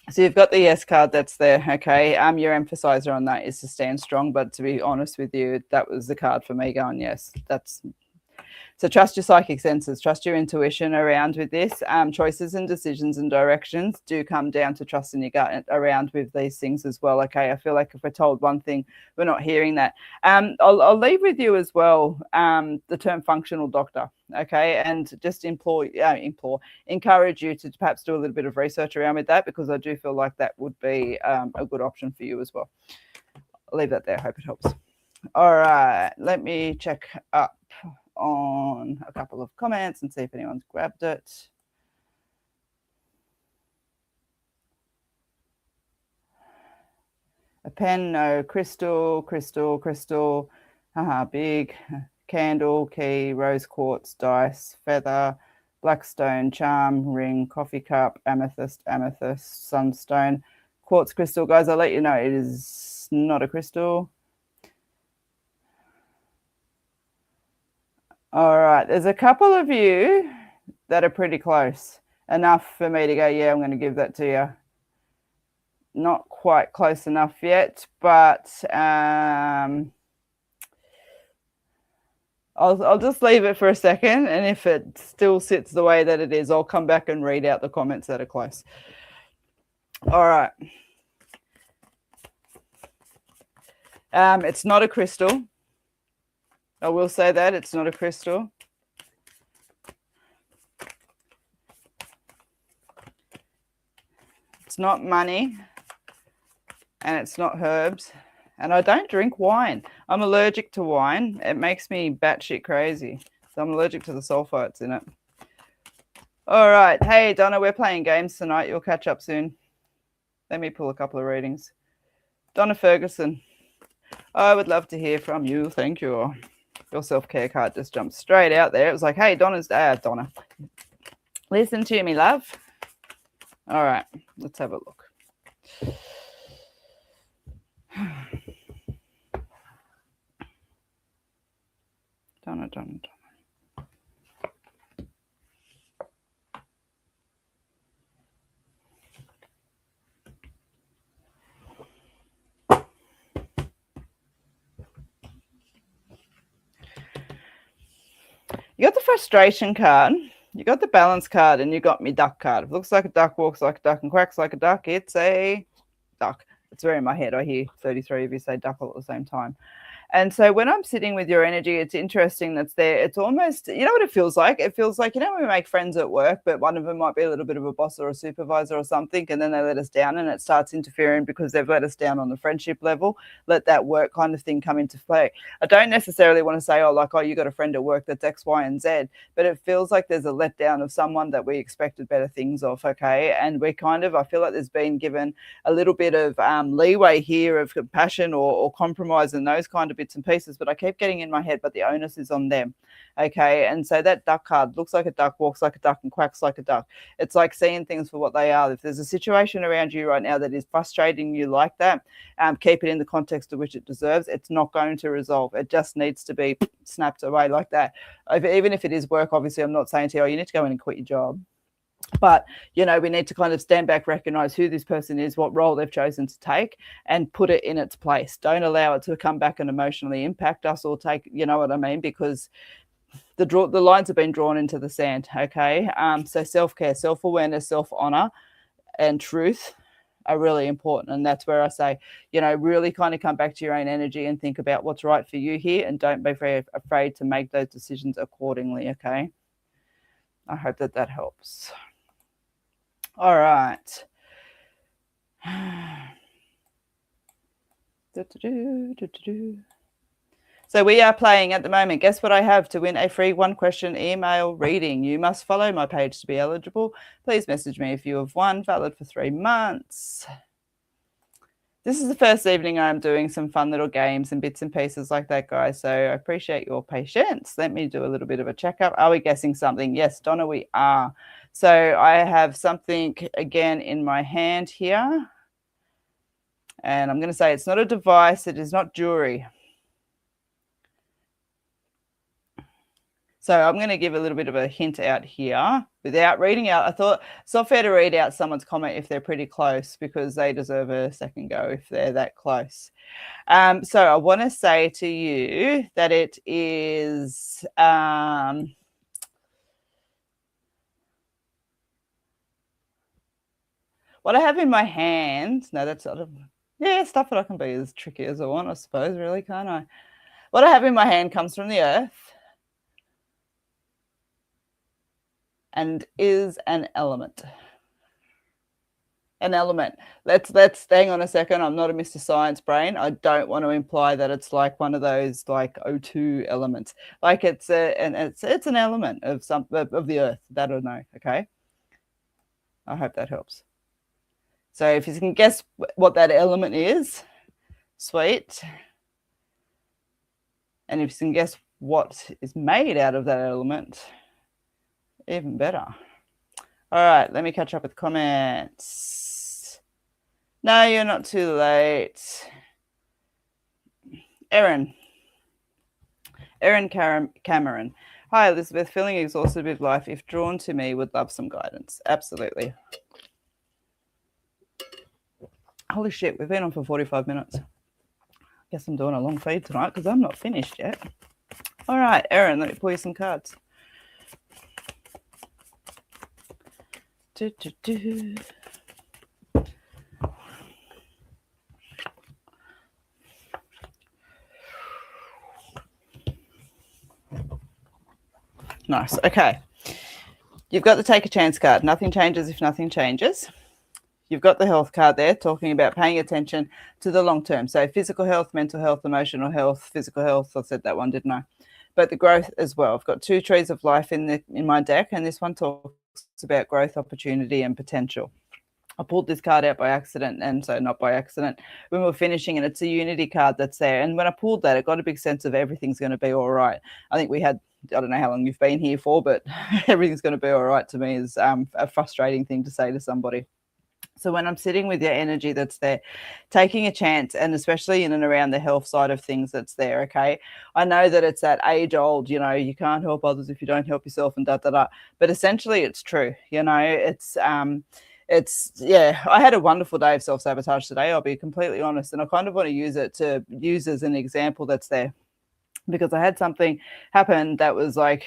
So you've got the yes card that's there, okay? Your emphasizer on that is to stand strong, but to be honest with you, that was the card for me going, yes, that's... So trust your psychic senses, trust your intuition around with this. Choices and decisions and directions do come down to trusting your gut around with these things as well. Okay, I feel like if we're told one thing, we're not hearing that. I'll leave with you as well the term functional doctor. Okay, and just encourage you to perhaps do a little bit of research around with that, because I do feel like that would be a good option for you as well. I'll leave that there. Hope it helps. All right, let me check up on a couple of comments and see if anyone's grabbed it. A pen, no. Crystal. Big. Candle, key, rose quartz, dice, feather, blackstone, charm, ring, coffee cup, amethyst, sunstone, quartz crystal. Guys, I'll let you know it is not a crystal. All right, there's a couple of you that are pretty close, enough for me to go, yeah, I'm going to give that to you. Not quite close enough yet, but I'll just leave it for a second, and if it still sits the way that it is, I'll come back and read out the comments that are close. All right. It's not a crystal. I will say that it's not a crystal. It's not money, and it's not herbs, and I don't drink wine. I'm allergic to wine. It makes me batshit crazy. So I'm allergic to the sulfites in it. All right. Hey, Donna, we're playing games tonight. You'll catch up soon. Let me pull a couple of readings. Donna Ferguson, I would love to hear from you. Thank you. Your self-care card just jumped straight out there. It was like, hey, Donna, listen to me, love. All right, let's have a look. Donna. You got the frustration card, you got the balance card, and you got me duck card. It looks like a duck, walks like a duck, and quacks like a duck. It's a duck. It's very in my head. I hear 33 of you say duck all at the same time. And so when I'm sitting with your energy, it's interesting that's there. It's almost, you know what it feels like? It feels like, you know, when we make friends at work, but one of them might be a little bit of a boss or a supervisor or something, and then they let us down and it starts interfering because they've let us down on the friendship level. Let that work kind of thing come into play. I don't necessarily want to say, oh, you got a friend at work that's X, Y, and Z, but it feels like there's a letdown of someone that we expected better things of, okay? And I feel like there's been given a little bit of leeway here of compassion or compromise and those kind of bits and pieces, but I keep getting in my head, but the onus is on them. Okay. And so that duck card looks like a duck, walks like a duck, and quacks like a duck. It's like seeing things for what they are. If there's a situation around you right now that is frustrating you like that, keep it in the context of which it deserves. It's not going to resolve. It just needs to be snapped away like that. Even if it is work, obviously, I'm not saying to you, you need to go in and quit your job. But, you know, we need to kind of stand back, recognize who this person is, what role they've chosen to take, and put it in its place. Don't allow it to come back and emotionally impact us or take, you know what I mean? Because the lines have been drawn into the sand, okay? So self-care, self-awareness, self-honor, and truth are really important. And that's where I say, you know, really kind of come back to your own energy and think about what's right for you here, and don't be afraid to make those decisions accordingly, okay? I hope that helps. All right. So we are playing at the moment. Guess what I have to win a free 1-question email reading? You must follow my page to be eligible. Please message me if you have won. Valid for 3 months. This is the first evening I'm doing some fun little games and bits and pieces like that, guys. So I appreciate your patience. Let me do a little bit of a checkup. Are we guessing something? Yes, Donna, we are. So I have something again in my hand here. And I'm going to say it's not a device. It is not jewelry. So I'm going to give a little bit of a hint out here without reading out. I thought it's not fair to read out someone's comment if they're pretty close, because they deserve a second go if they're that close. So I want to say to you that it is what I have in my hand. No, that's sort of, yeah, stuff that I can be as tricky as I want, I suppose, really, can't I? What I have in my hand comes from the earth and is an element. An element. Let's hang on a second. I'm not a Mr. Science brain. I don't want to imply that it's like one of those like O2 elements. Like it's an element of of the earth. That I know. Okay. I hope that helps. So if you can guess what that element is, sweet. And if you can guess what is made out of that element, Even better. All right, let me catch up with comments. No, you're not too late. Erin Cameron. Hi, Elizabeth. Feeling exhausted with life. If drawn to me, would love some guidance. Absolutely. Holy shit, we've been on for 45 minutes. Guess I'm doing a long feed tonight because I'm not finished yet. All right, Erin, let me pull you some cards. Nice. Okay. You've got the take a chance card. Nothing changes if nothing changes. You've got the health card there talking about paying attention to the long term. So physical health, mental health, emotional health, physical health. I said that one, didn't I? But the growth as well. I've got 2 trees of life in my deck, and this one talks about growth, opportunity, and potential. I pulled this card out by accident, and so not by accident when we're finishing, and it's a unity card that's there. And when I pulled that, I got a big sense of everything's going to be all right. I think we had, I don't know how long you've been here for, but everything's going to be all right to me is a frustrating thing to say to somebody. So when I'm sitting with your energy that's there, taking a chance, and especially in and around the health side of things that's there, okay? I know that it's that age old, you know, you can't help others if you don't help yourself and da-da-da. But essentially it's true, you know, yeah, I had a wonderful day of self-sabotage today, I'll be completely honest. And I kind of want to use it to use as an example that's there, because I had something happen that was like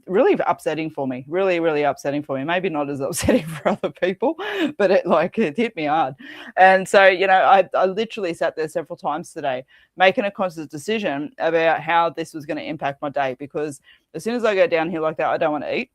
really upsetting for me, really upsetting for me. Maybe not as upsetting for other people, but it hit me hard. And so, you know, I literally sat there several times today making a conscious decision about how this was going to impact my day, because as soon as I go down here like that, I don't want to eat.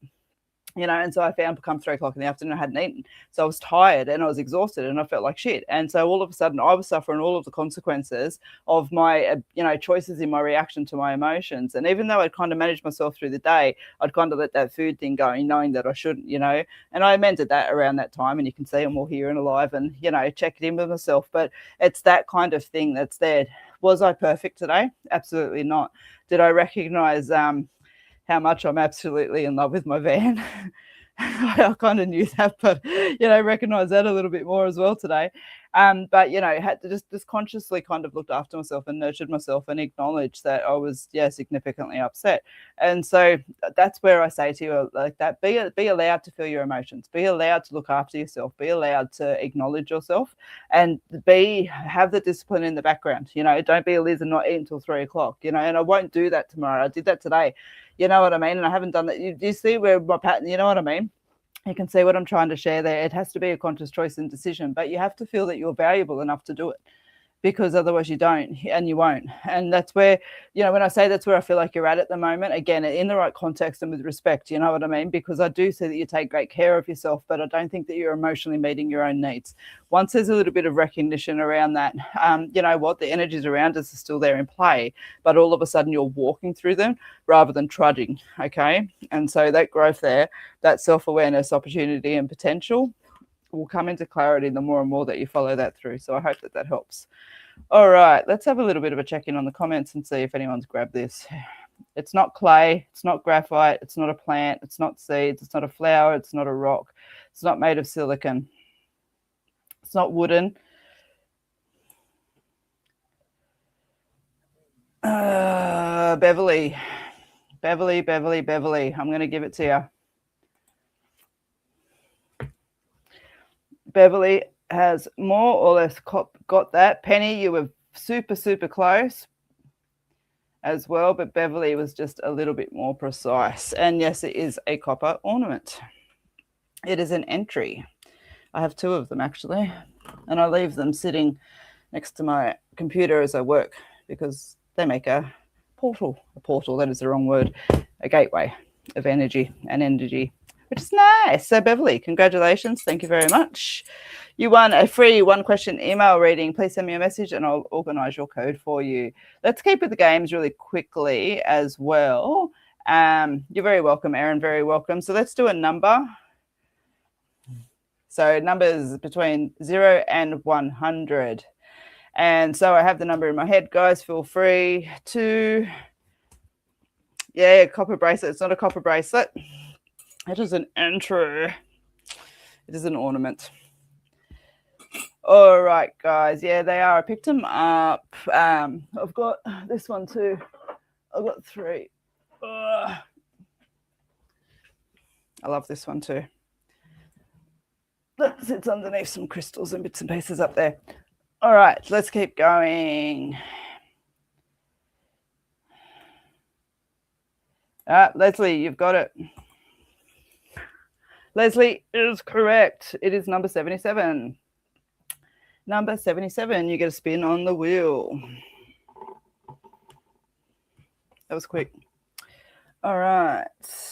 You know, and so I found come 3 o'clock in the afternoon, I hadn't eaten. So I was tired and I was exhausted and I felt like shit. And so all of a sudden I was suffering all of the consequences of my, choices in my reaction to my emotions. And even though I'd kind of managed myself through the day, I'd kind of let that food thing go, knowing that I shouldn't, you know. And I amended that around that time. And you can see I'm all here and alive and, you know, checked in with myself. But it's that kind of thing that's there. Was I perfect today? Absolutely not. Did I recognize how much I'm absolutely in love with my van? I kind of knew that, but, you know, recognize that a little bit more as well today. But, you know, had to just consciously kind of looked after myself and nurtured myself and acknowledged that I was, significantly upset. And so that's where I say to you like that, be allowed to feel your emotions, be allowed to look after yourself, be allowed to acknowledge yourself, and have the discipline in the background. You know, don't be a Liz and not eat until 3 o'clock, you know, and I won't do that tomorrow. I did that today. You know what I mean? And I haven't done that. You see where my pattern, you know what I mean? You can see what I'm trying to share there. It has to be a conscious choice and decision, but you have to feel that you're valuable enough to do it, because otherwise you don't and you won't. And that's where, you know, when I say that's where I feel like you're at the moment, again, in the right context and with respect, you know what I mean? Because I do see that you take great care of yourself, but I don't think that you're emotionally meeting your own needs. Once there's a little bit of recognition around that, you know what, the energies around us are still there in play, but all of a sudden you're walking through them rather than trudging, okay? And so that growth there, that self-awareness, opportunity and potential will come into clarity the more and more that you follow that through. So I hope that that helps. All right, let's have a little bit of a check-in on the comments and see if anyone's grabbed this. It's not clay, it's not graphite, it's not a plant, it's not seeds, it's not a flower, it's not a rock, it's not made of silicon, it's not wooden. Beverly, I'm going to give it to you. Beverly has more or less got that. Penny, you were super close as well, but Beverly was just a little bit more precise. And yes, it is a copper ornament. It is an entry. I have 2 of them actually, and I leave them sitting next to my computer as I work because they make a portal, that is the wrong word, a gateway of energy, which is nice. So Beverly, congratulations. Thank you very much. You won a free 1-question email reading. Please send me a message and I'll organize your code for you. Let's keep with the games really quickly as well. You're very welcome, Erin, very welcome. So let's do a number. So numbers between 0 and 100. And so I have the number in my head. Guys, feel free to, copper bracelet. It's not a copper bracelet. It is an entry. It is an ornament. All right, guys. Yeah, they are. I picked them up. I've got this one too. I've got 3. Ugh. I love this one too. That sits underneath some crystals and bits and pieces up there. All right, let's keep going. Leslie, you've got it. Leslie is correct. It is number 77. Number 77, you get a spin on the wheel. That was quick. All right,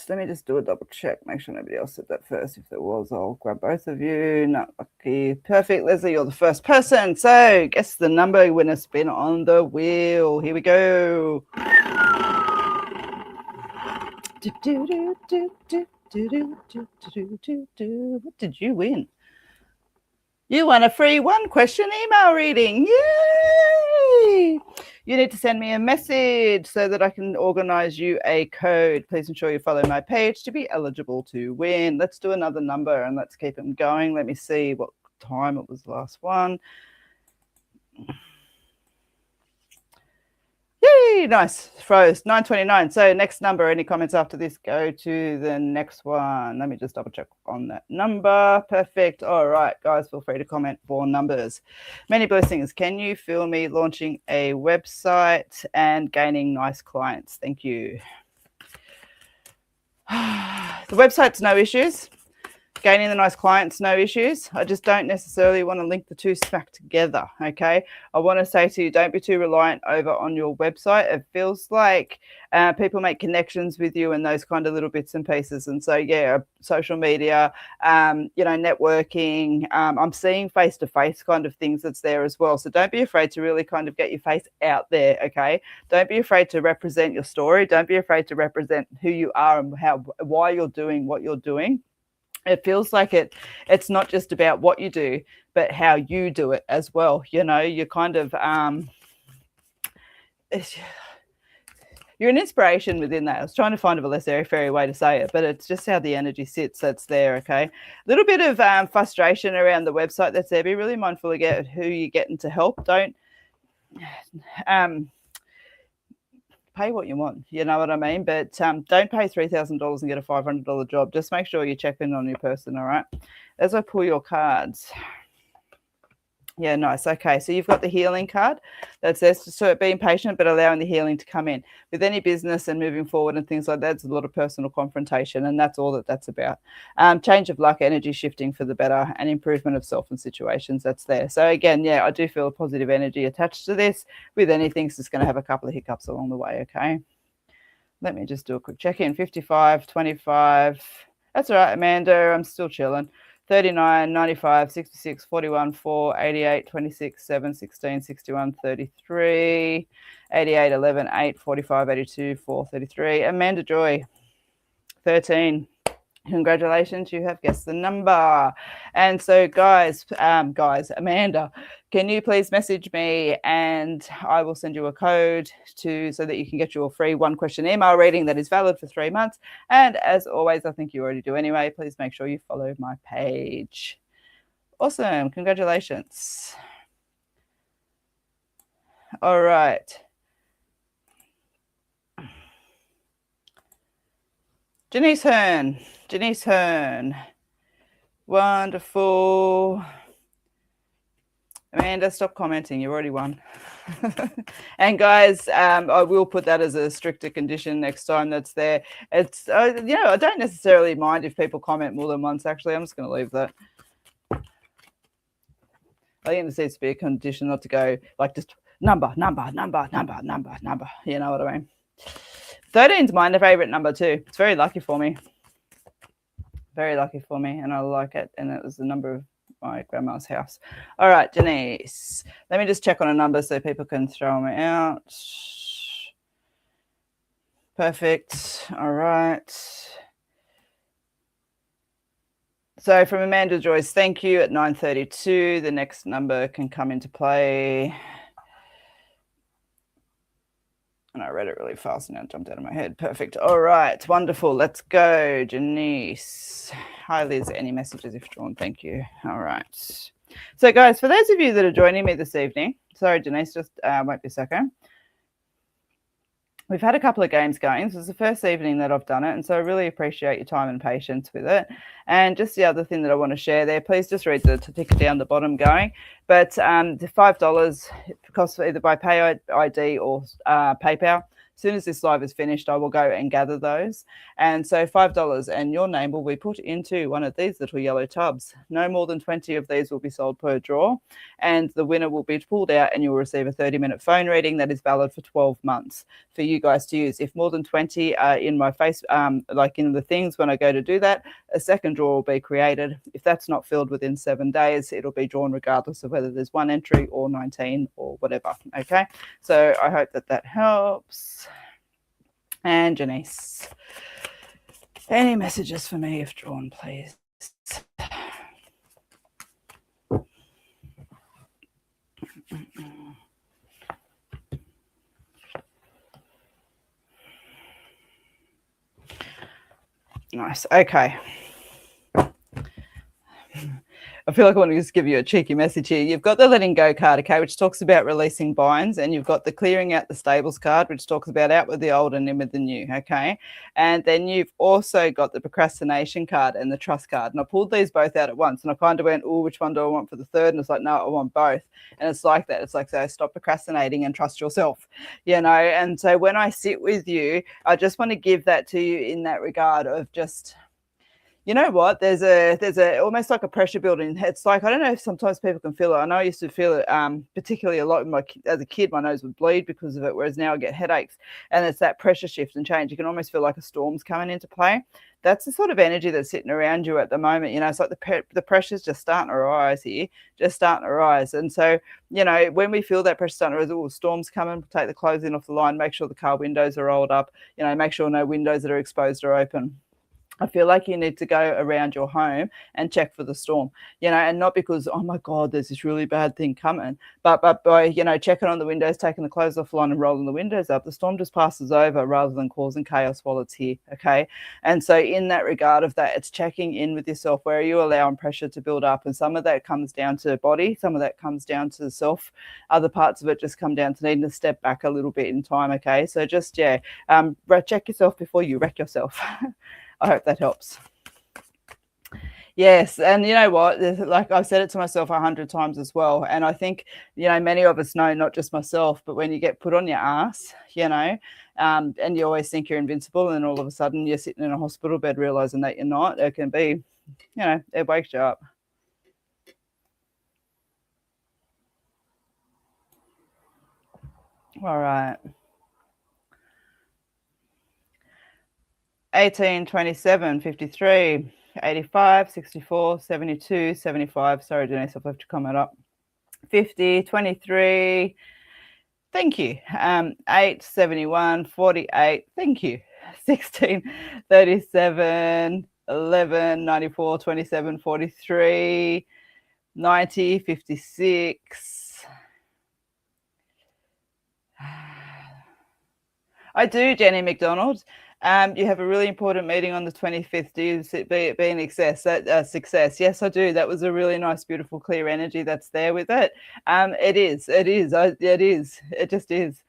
let me just do a double check. Make sure nobody else said that first. If there was, I'll grab both of you. Not lucky. Perfect, Leslie, you're the first person. So guess the number, win a spin on the wheel. Here we go. What did you win? You won a free 1-question email reading. Yay! You need to send me a message so that I can organize you a code. Please ensure you follow my page to be eligible to win. Let's do another number and let's keep them going. Let me see what time it was the last one. Yay, nice. Froze. 9:29. So next number. Any comments after this? Go to the next one. Let me just double check on that number. Perfect. All right, guys, feel free to comment for numbers. Many blessings. Can you feel me launching a website and gaining nice clients? Thank you. The website's no issues. Gaining the nice clients, no issues. I just don't necessarily want to link the two smack together, okay? I want to say to you, don't be too reliant over on your website. It feels like people make connections with you and those kind of little bits and pieces. And so, yeah, social media, networking. I'm seeing face-to-face kind of things that's there as well. So don't be afraid to really kind of get your face out there, okay? Don't be afraid to represent your story. Don't be afraid to represent who you are and why you're doing what you're doing. It feels like it's not just about what you do, but how you do it as well. You know, you're kind of you're an inspiration within that. I was trying to find a less airy-fairy way to say it, but it's just how the energy sits that's there, okay? A little bit of frustration around the website that's there. Be really mindful of who you're getting to help. Don't pay what you want, you know what I mean? But don't pay $3,000 and get a $500 job. Just make sure you check in on your person, all right? As I pull your cards. Yeah, nice. Okay, so you've got the healing card that says, so being patient but allowing the healing to come in. With any business and moving forward and things like that, it's a lot of personal confrontation, and that's all that's about. Change of luck, energy shifting for the better, and improvement of self and situations, that's there. So again, yeah, I do feel a positive energy attached to this. With anything, it's just going to have a couple of hiccups along the way, okay? Let me just do a quick check-in. 55, 25. That's all right, Amanda. I'm still chilling. 39, 95, 66, 41, 4, 88, 26, 7, 16, 61, 33, 88, 11, 8, 45, 82, 4, 33. Amanda Joy, 13. Congratulations, you have guessed the number. And so, guys, Amanda, can you please message me and I will send you a code so that you can get your free 1-question email reading that is valid for 3 months. And as always, I think you already do anyway, please make sure you follow my page. Awesome. Congratulations. All right. Janice Hearn. Wonderful. Amanda, stop commenting. You already won. And guys, I will put that as a stricter condition next time that's there. It's, I don't necessarily mind if people comment more than once, actually. I'm just going to leave that. I think it needs to be a condition, not to go like just number. You know what I mean? 13 is my favorite number too. It's very lucky for me. Very lucky for me, and I like it. And it was the number of my grandma's house. All right, Janice. Let me just check on a number so people can throw them out. Perfect. All right. So from Amanda Joyce, thank you, at 9:32. The next number can come into play. And I read it really fast and now it jumped out of my head. Perfect. All right. Wonderful. Let's go. Janice. Hi, Liz. Any messages if drawn? Thank you. All right. So, guys, for those of you that are joining me this evening, sorry, Janice, just won't be a second. We've had a couple of games going. This is the first evening that I've done it, and so I really appreciate your time and patience with it. And just the other thing that I want to share there, please just read the ticker down the bottom going. But the $5 costs either by Pay ID or PayPal. As soon as this live is finished, I will go and gather those. And so $5 and your name will be put into one of these little yellow tubs. No more than 20 of these will be sold per draw. And the winner will be pulled out and you'll receive a 30-minute phone reading that is valid for 12 months for you guys to use. If more than 20 are in my face, like in the things when I go to do that, a second draw will be created. If that's not filled within 7 days, it'll be drawn regardless of whether there's one entry or 19 or whatever. Okay, so I hope that that helps. And Janice, any messages for me if drawn, please? Nice. Okay. I feel like I want to just give you a cheeky message here. You've got the letting go card, okay, which talks about releasing binds, and you've got the clearing out the stables card, which talks about out with the old and in with the new, okay? And then you've also got the procrastination card and the trust card. And I pulled these both out at once, and I kind of went, oh, which one do I want for the third? And it's like, no, I want both. And it's like that. It's like, so stop procrastinating and trust yourself, you know? And so when I sit with you, I just want to give that to you in that regard of just, you know what, there's a almost like a pressure building. It's like, I don't know if sometimes people can feel it. I know I used to feel it particularly a lot as a kid. My nose would bleed because of it, whereas now I get headaches. And it's that pressure shift and change. You can almost feel like a storm's coming into play. That's the sort of energy that's sitting around you at the moment. You know, it's like the pressure's just starting to rise here, just starting to rise. And so, you know, when we feel that pressure starting to rise, oh, storm's coming, take the clothes in off the line, make sure the car windows are rolled up, you know, make sure no windows that are exposed are open. I feel like you need to go around your home and check for the storm, you know, and not because, oh my God, there's this really bad thing coming, but by, you know, checking on the windows, taking the clothes off the line and rolling the windows up, the storm just passes over rather than causing chaos while it's here, okay? And so in that regard of that, it's checking in with yourself. Where are you allowing pressure to build up? And some of that comes down to body, some of that comes down to self, other parts of it just come down to needing to step back a little bit in time, okay? So just, yeah, check yourself before you wreck yourself. I hope that helps. Yes, and you know what? Like I've said it to myself 100 times as well. And I think, you know, many of us know, not just myself, but when you get put on your ass, you know, and you always think you're invincible, and all of a sudden you're sitting in a hospital bed realizing that you're not, it can be, you know, it wakes you up. All right. 18, 27, 53, 85, 64, 72, 75. Sorry, Denise, I've left your comment up. 50, 23. Thank you. 8, 71, 48. Thank you. 16, 37, 11, 94, 27, 43, 90, 56. I do, Jenny McDonald. You have a really important meeting on the 25th. Do you see it being success? Yes, I do. That was a really nice, beautiful, clear energy that's there with it. It is. It is. It just is.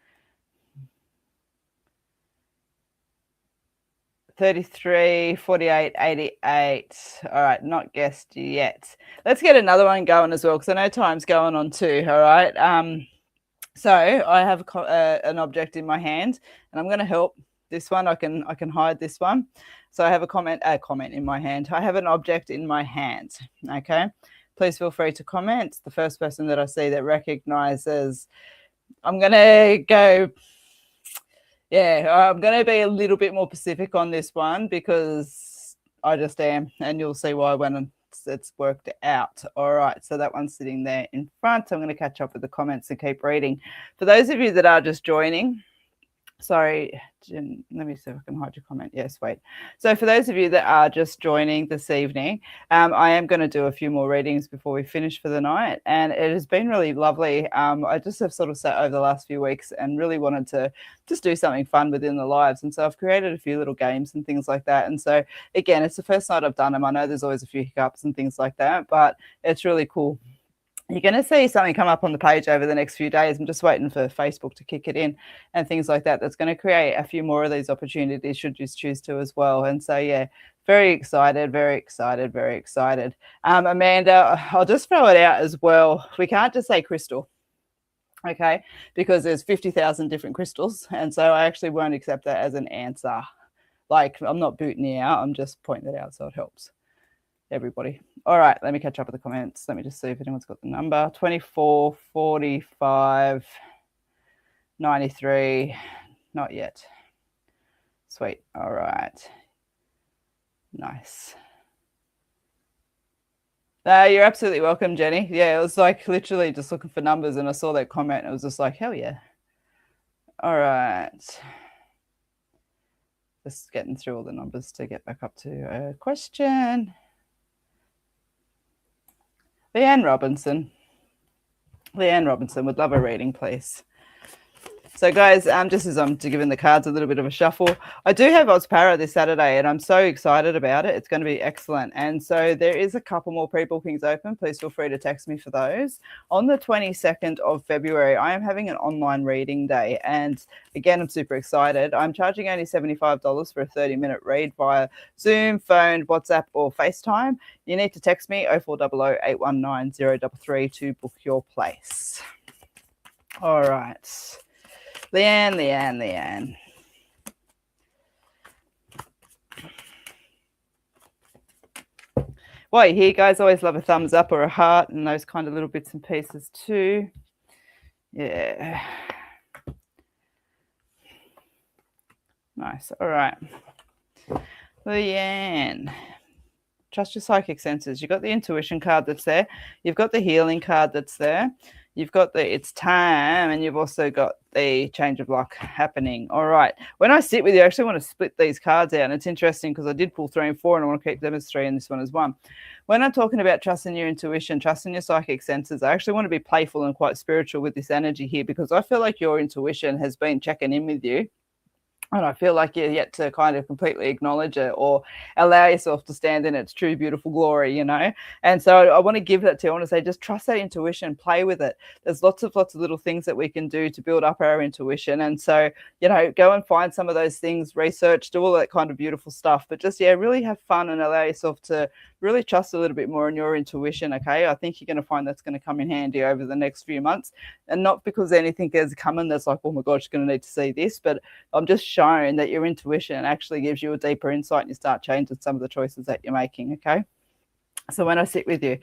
33, 48, 88. All right, not guessed yet. Let's get another one going as well, because I know time's going on too. All right. So I have an object in my hand, and I'm going to help. This one, I can hide this one. So I have a comment in my hand. I have an object in my hand. Okay. Please feel free to comment. The first person that I see that recognizes, I'm going to go, yeah, I'm going to be a little bit more specific on this one because I just am, and you'll see why when it's worked out. All right, so that one's sitting there in front. I'm going to catch up with the comments and keep reading. For those of you that are just joining, Sorry, Jen, let me see if I can hide your comment. Yes, wait. So for those of you that are just joining this evening, I am going to do a few more readings before we finish for the night. And it has been really lovely. I just have sort of sat over the last few weeks and really wanted to just do something fun within the lives. And so I've created a few little games and things like that. And so, again, it's the first night I've done them. I know there's always a few hiccups and things like that, but it's really cool. You're going to see something come up on the page over the next few days. I'm just waiting for Facebook to kick it in and things like that. That's going to create a few more of these opportunities should you choose to as well. And so, yeah, very excited, very excited, very excited. Amanda, I'll just throw it out as well. We can't just say crystal, okay, because there's 50,000 different crystals. And so I actually won't accept that as an answer. Like, I'm not booting you out. I'm just pointing it out so it helps everybody. All right, let me catch up with the comments. Let me just see if anyone's got the number. 24, 45, 93. Not yet. Sweet. All right. Nice. You're absolutely welcome, Jenny. Yeah, it was like literally just looking for numbers and I saw that comment and it was just like, hell yeah. All right. Just getting through all the numbers to get back up to a question. Leanne Robinson would love a reading, please. So, guys, just as I'm giving the cards a little bit of a shuffle, I do have Ozpara this Saturday, and I'm so excited about it. It's going to be excellent. And so there is a couple more pre-bookings open. Please feel free to text me for those. On the 22nd of February, I am having an online reading day. And again, I'm super excited. I'm charging only $75 for a 30-minute read via Zoom, phone, WhatsApp, or FaceTime. You need to text me 0400 819 033 to book your place. All right. Leanne. Well, you hear, guys, always love a thumbs up or a heart and those kind of little bits and pieces too. Yeah. Nice. All right. Leanne. Trust your psychic senses. You've got the intuition card that's there. You've got the healing card that's there. You've got the it's time, and you've also got the change of luck happening. All right. When I sit with you, I actually want to split these cards out. And it's interesting because I did pull 3 and 4, and I want to keep them as 3 and this one as 1. When I'm talking about trusting your intuition, trusting your psychic senses, I actually want to be playful and quite spiritual with this energy here because I feel like your intuition has been checking in with you. And I feel like you're yet to kind of completely acknowledge it or allow yourself to stand in its true, beautiful glory, you know? And so I want to give that to you. I want to say, just trust that intuition, play with it. There's lots of little things that we can do to build up our intuition. And so, you know, go and find some of those things, research, do all that kind of beautiful stuff. But just, yeah, really have fun and allow yourself to really trust a little bit more in your intuition, okay? I think you're going to find that's going to come in handy over the next few months. And not because anything is coming that's like, oh my gosh, you're going to need to see this, but I'm just shown that your intuition actually gives you a deeper insight and you start changing some of the choices that you're making, okay? So when I sit with you,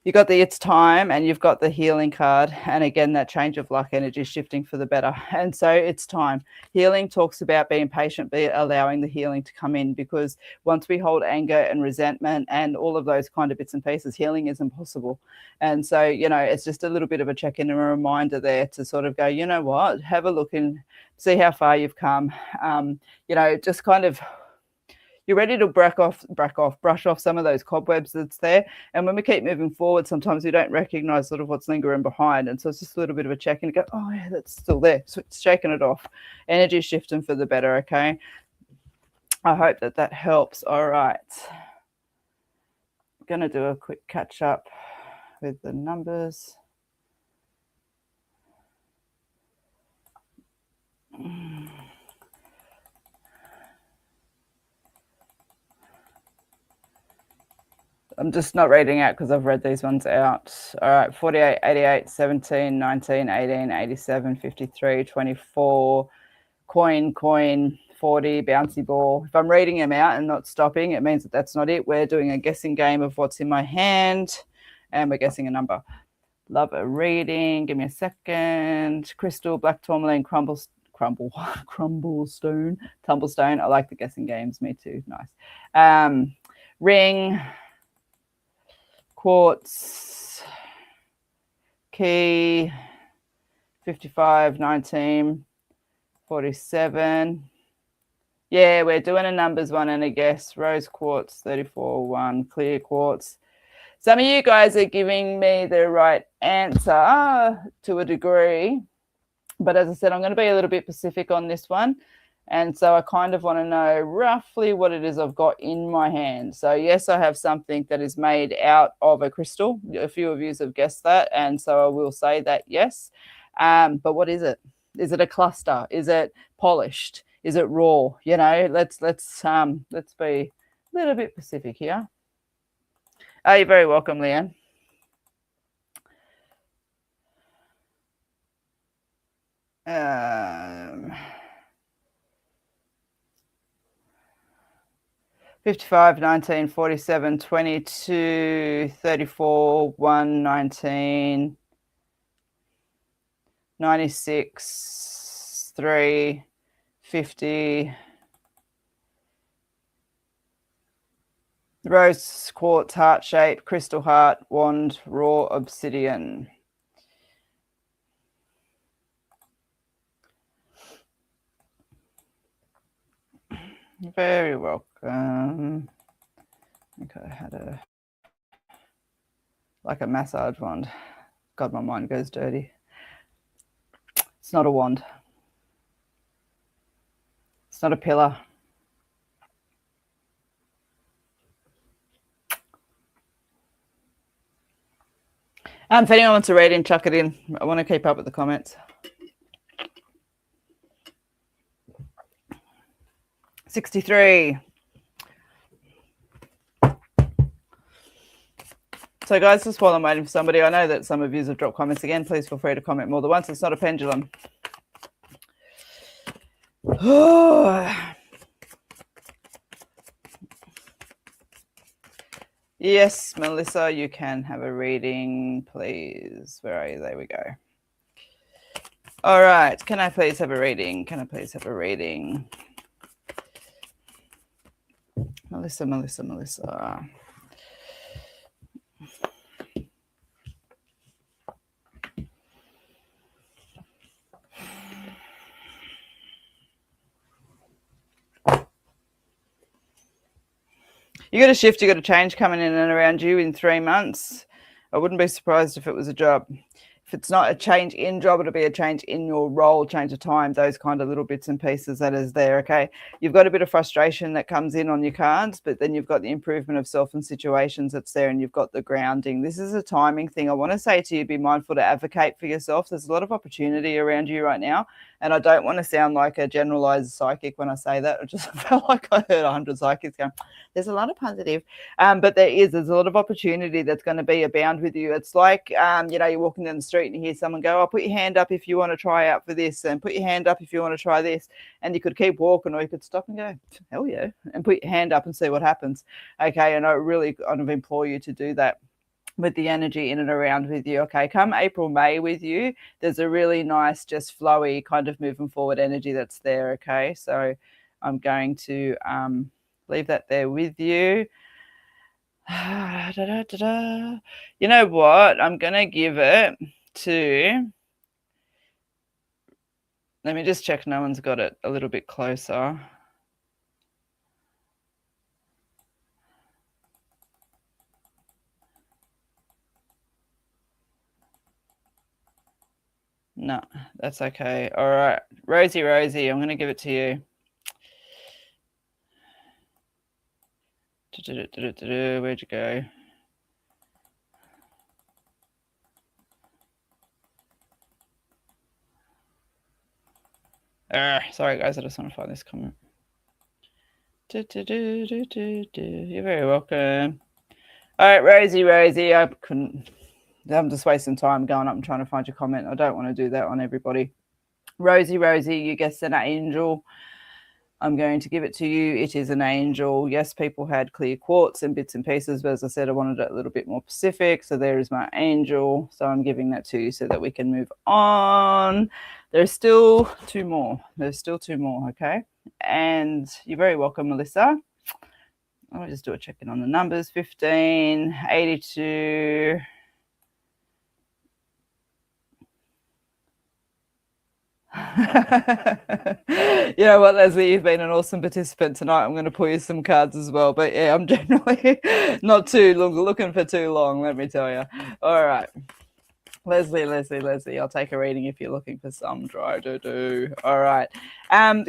you've got the it's time and you've got the healing card. And again, that change of luck energy shifting for the better. And so it's time. Healing talks about being patient, allowing the healing to come in, because once we hold anger and resentment and all of those kind of bits and pieces, healing is impossible. And so, you know, it's just a little bit of a check-in and a reminder there to sort of go, you know what, have a look and see how far you've come. You know, just kind of, you're ready to brush off some of those cobwebs that's there. And when we keep moving forward, sometimes we don't recognize sort of what's lingering behind. And so it's just a little bit of a check and go, oh yeah, that's still there. So it's shaking it off. Energy shifting for the better, okay? I hope that that helps. All right. I'm going to do a quick catch up with the numbers. I'm just not reading out because I've read these ones out. All right, 48, 88, 17, 19, 18, 87, 53, 24, coin, 40, bouncy ball. If I'm reading them out and not stopping, it means that that's not it. We're doing a guessing game of what's in my hand, and we're guessing a number. Love a reading. Give me a second. Crystal, black tourmaline, tumblestone. I like the guessing games. Me too. Nice. Ring. Quartz, key, 55, 19, 47. Yeah, we're doing a numbers one and a guess. Rose quartz, 34.1. Clear quartz. Some of you guys are giving me the right answer to a degree. But as I said, I'm going to be a little bit specific on this one. And so I kind of want to know roughly what it is I've got in my hand. So yes, I have something that is made out of a crystal. A few of you have guessed that. And so I will say that yes. But what is it? Is it a cluster? Is it polished? Is it raw? You know, let's be a little bit specific here. Oh, you're very welcome, Leanne. Um, 55, 19, 47, 22, 34, 1, 19, 96, 3, 50. Rose quartz, heart shape, crystal heart, wand, raw obsidian. Very welcome. I think I had like a massage wand. God, my mind goes dirty. It's not a wand. It's not a pillar. If anyone wants to read in, chuck it in. I want to keep up with the comments. 63. So guys, just while I'm waiting for somebody, I know that some of you have dropped comments again. Please feel free to comment more than once. It's not a pendulum. Yes, Melissa, you can have a reading, please. Where are you? There we go. All right. Can I please have a reading? Can I please have a reading? Melissa. You got a shift, you got a change coming in and around you in 3 months. I wouldn't be surprised if it was a job. If it's not a change in job, it'll be a change in your role, change of time, those kind of little bits and pieces that is there, okay? You've got a bit of frustration that comes in on your cards, but then you've got the improvement of self and situations that's there, and you've got the grounding. This is a timing thing. I want to say to you, be mindful to advocate for yourself. There's a lot of opportunity around you right now, and I don't want to sound like a generalized psychic when I say that. I just felt like I heard 100 psychics going, there's a lot of positive, but there's a lot of opportunity that's going to be abound with you. It's like, you're walking down the street and you hear someone go, put your hand up if you want to try out for this, and put your hand up if you want to try this. And you could keep walking, or you could stop and go, hell yeah, and put your hand up and see what happens. Okay, and I really kind of implore you to do that with the energy in and around with you. Okay, come April, May with you, there's a really nice, just flowy kind of moving forward energy that's there. Okay, so I'm going to leave that there with you. You know what? I'm going to give it to, let me just check no one's got it a little bit closer. No, that's okay. All right. Rosie, I'm going to give it to you. Where'd you go? Sorry, guys. I just want to find this comment. You're very welcome. All right, Rosie. I'm just wasting time going up and trying to find your comment. I don't want to do that on everybody. Rosie, you guessed an angel. I'm going to give it to you. It is an angel. Yes, people had clear quartz and bits and pieces, but as I said, I wanted it a little bit more specific. So there is my angel. So I'm giving that to you so that we can move on. There's still 2 more. Okay? And you're very welcome, Melissa. I'll just do a check-in on the numbers. 15, 82... You know what, Leslie, you've been an awesome participant tonight. I'm going to pull you some cards as well. But yeah, I'm generally not too looking for too long, let me tell you. All right. Leslie, I'll take a reading if you're looking for some dry doo-doo. All right.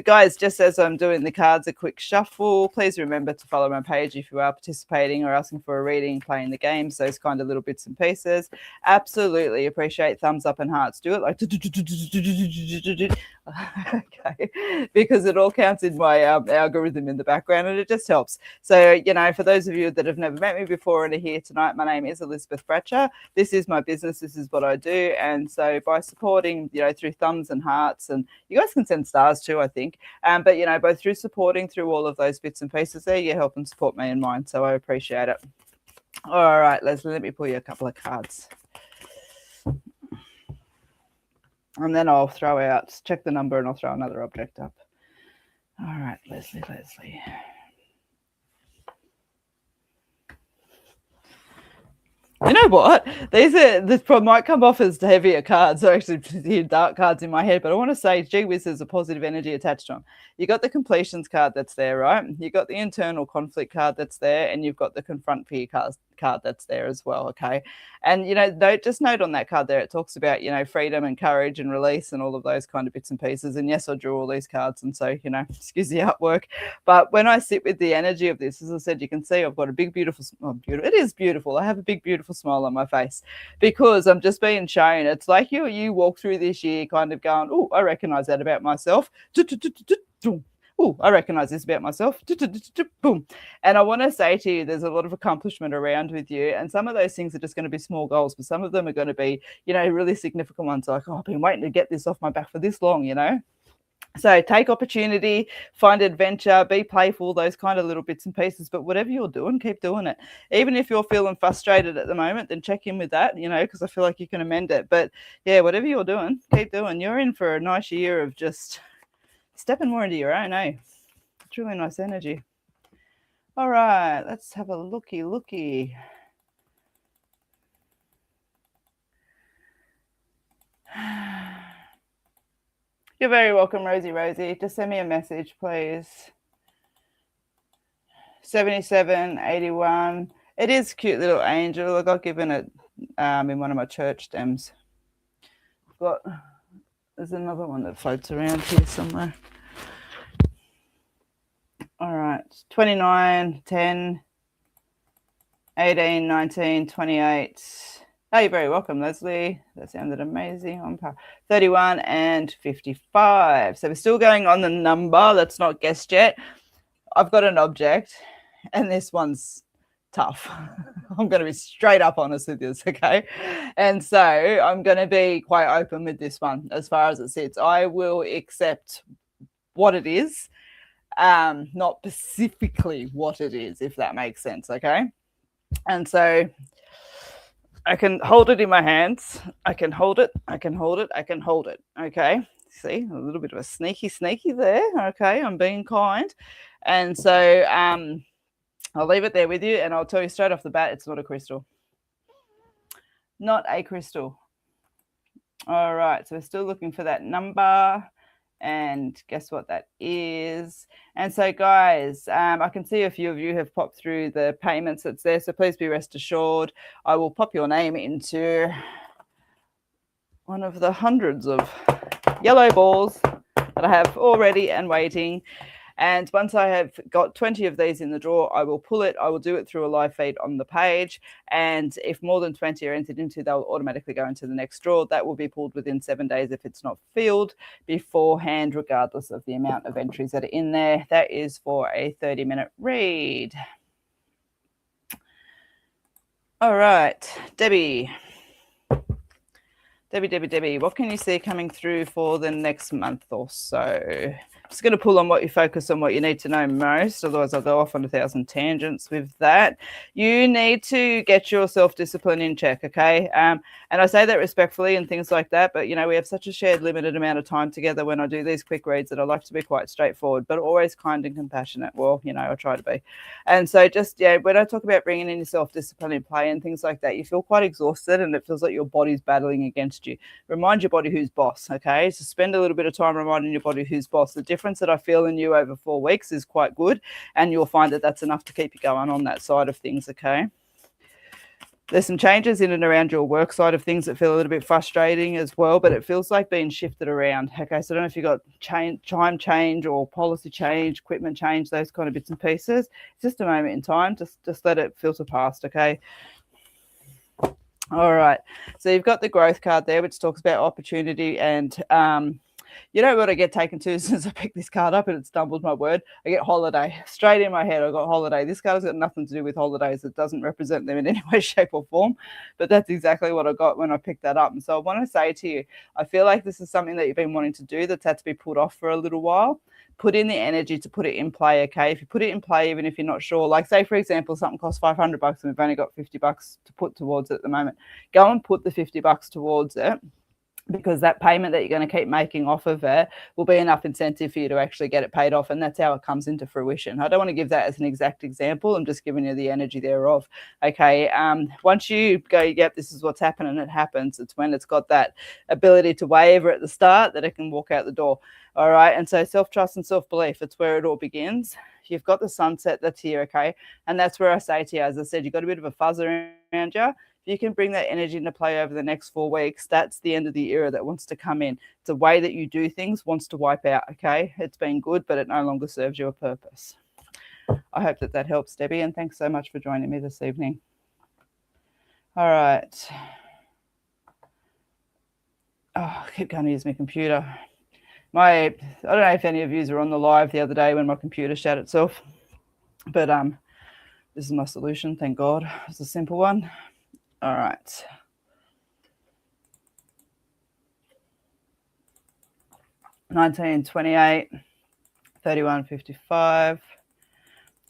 Guys, just as I'm doing the cards, a quick shuffle. Please remember to follow my page if you are participating or asking for a reading, playing the games, those kind of little bits and pieces. Absolutely appreciate thumbs up and hearts. Do it like okay, because it all counts in my algorithm in the background, and it just helps. So, you know, for those of you that have never met me before and are here tonight, my name is Elizabeth Bratcher. This is my business. This is what I do. And so by supporting, you know, through thumbs and hearts, and you guys can send stars too, I think. But, you know, both through supporting through all of those bits and pieces there, you help and support me and mine. So I appreciate it. All right, Leslie, let me pull you a couple of cards. And then I'll throw out, check the number, and I'll throw another object up. All right, Leslie. You know what? This probably might come off as heavier cards, or actually dark cards in my head, but I want to say, gee whiz, there's a positive energy attached to them. You got the completions card that's there, right? You got the internal conflict card that's there, and you've got the confront fear card that's there as well, okay? And, you know, just note on that card there, it talks about, you know, freedom and courage and release and all of those kind of bits and pieces. And yes, I drew all these cards, and so, you know, excuse the artwork. But when I sit with the energy of this, as I said, you can see I've got a big, beautiful, it is beautiful. I have a big, beautiful smile on my face because I'm just being shown. It's like you walk through this year kind of going, oh, I recognize that about myself. Oh, I recognize this about myself. Boom. And I want to say to you, there's a lot of accomplishment around with you. And some of those things are just going to be small goals, but some of them are going to be, you know, really significant ones. Like, oh, I've been waiting to get this off my back for this long, you know. So take opportunity, find adventure, be playful, those kind of little bits and pieces. But whatever you're doing, keep doing it. Even if you're feeling frustrated at the moment, then check in with that, you know, because I feel like you can amend it. But yeah, whatever you're doing, keep doing. You're in for a nice year of just stepping more into your own, eh? It's really nice energy. All right, let's have a looky. You're very welcome, Rosie. Just send me a message, please. 7781. It is a cute little angel. I got given it in one of my church stems. There's another one that floats around here somewhere. All right, 29, 10, 18, 19, 28. Oh, you're very welcome, Leslie. That sounded amazing. On par. 31 and 55. So we're still going on the number. That's not guessed yet. I've got an object, and this one's tough. I'm going to be straight up honest with this, okay? And so I'm going to be quite open with this one as far as it sits. I will accept what it is, not specifically what it is, if that makes sense, okay? And so I can hold it in my hands. I can hold it. Okay. See, a little bit of a sneaky there. Okay. I'm being kind. And so I'll leave it there with you, and I'll tell you straight off the bat, it's not a crystal. Not a crystal. All right. So we're still looking for that number. And guess what that is? And so, guys, I can see a few of you have popped through the payments that's there. So please be rest assured, I will pop your name into one of the hundreds of yellow balls that I have already and waiting. And once I have got 20 of these in the draw, I will pull it. I will do it through a live feed on the page. And if more than 20 are entered into, they'll automatically go into the next draw. That will be pulled within 7 days if it's not filled beforehand, regardless of the amount of entries that are in there. That is for a 30-minute read. All right, Debbie, what can you see coming through for the next month or so? Just going to pull on what you focus on, what you need to know most. Otherwise, I'll go off on 1,000 tangents with that. You need to get your self-discipline in check, okay? And I say that respectfully and things like that, but, you know, we have such a shared limited amount of time together when I do these quick reads that I like to be quite straightforward, but always kind and compassionate. Well, you know, I try to be. And so just, yeah, when I talk about bringing in your self-discipline in play and things like that, you feel quite exhausted and it feels like your body's battling against you. Remind your body who's boss, okay? So spend a little bit of time reminding your body who's boss. The difference that I feel in you over 4 weeks is quite good, and you'll find that that's enough to keep you going on that side of things, okay? There's some changes in and around your work side of things that feel a little bit frustrating as well, but it feels like being shifted around, okay? So I don't know if you've got time change or policy change, equipment change, those kind of bits and pieces. It's just a moment in time. Just let it filter past, okay? All right. So you've got the growth card there, which talks about opportunity and you know what I get taken to as soon as I pick this card up and it stumbles my word? I get holiday. Straight in my head, I got holiday. This card has got nothing to do with holidays. It doesn't represent them in any way, shape, or form. But that's exactly what I got when I picked that up. And so I want to say to you, I feel like this is something that you've been wanting to do that's had to be put off for a little while. Put in the energy to put it in play, okay? If you put it in play, even if you're not sure, like say, for example, something costs $500 and we've only got $50 to put towards it at the moment. Go and put the $50 towards it, because that payment that you're going to keep making off of it will be enough incentive for you to actually get it paid off. And that's how it comes into fruition. I don't want to give that as an exact example. I'm just giving you the energy thereof. Okay. Once you go, yep, this is what's happening, it happens. It's when it's got that ability to waver at the start that it can walk out the door. All right. And so self-trust and self-belief, it's where it all begins. You've got the sunset that's here. Okay. And that's where I say to you, as I said, you've got a bit of a fuzz around you. If you can bring that energy into play over the next 4 weeks, that's the end of the era that wants to come in. It's a way that you do things wants to wipe out, okay? It's been good, but it no longer serves you a purpose. I hope that that helps, Debbie, and thanks so much for joining me this evening. All right. Oh, I keep going to use my computer. I don't know if any of you were on the live the other day when my computer shut itself, but this is my solution, thank God. It's a simple one. All right. $19.28, $31.55,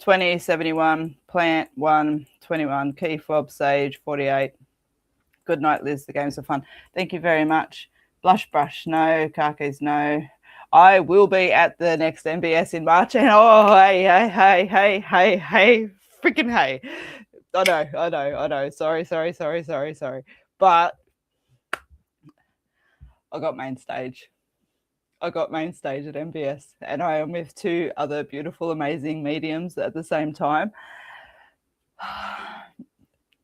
$20.71, plant 1, 21, key fob, sage 48. Good night, Liz. The games are fun. Thank you very much. Blush brush, no. Car keys, no. I will be at the next MBS in March, and hey, freaking hey. I know. Sorry. But I got main stage. at MBS, and I am with 2 other beautiful, amazing mediums at the same time.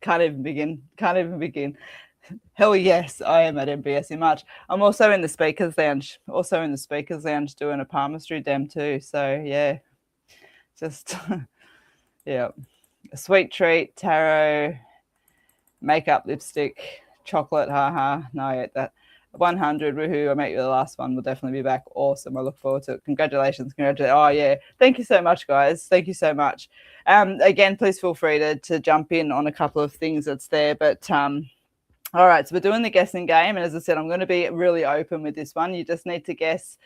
Can't even begin. Hell yes, I am at MBS in March. I'm also in the speakers lounge, doing a palmistry dem too. So yeah, just yeah, a sweet treat, tarot, makeup, lipstick, chocolate, haha. No, I ate that. 100, woohoo, I met you the last one. We'll definitely be back. Awesome. I look forward to it. Congratulations. Oh, yeah. Thank you so much, guys. Thank you so much. Again, please feel free to jump in on a couple of things that's there. But all right, so we're doing the guessing game. And as I said, I'm going to be really open with this one. You just need to guess,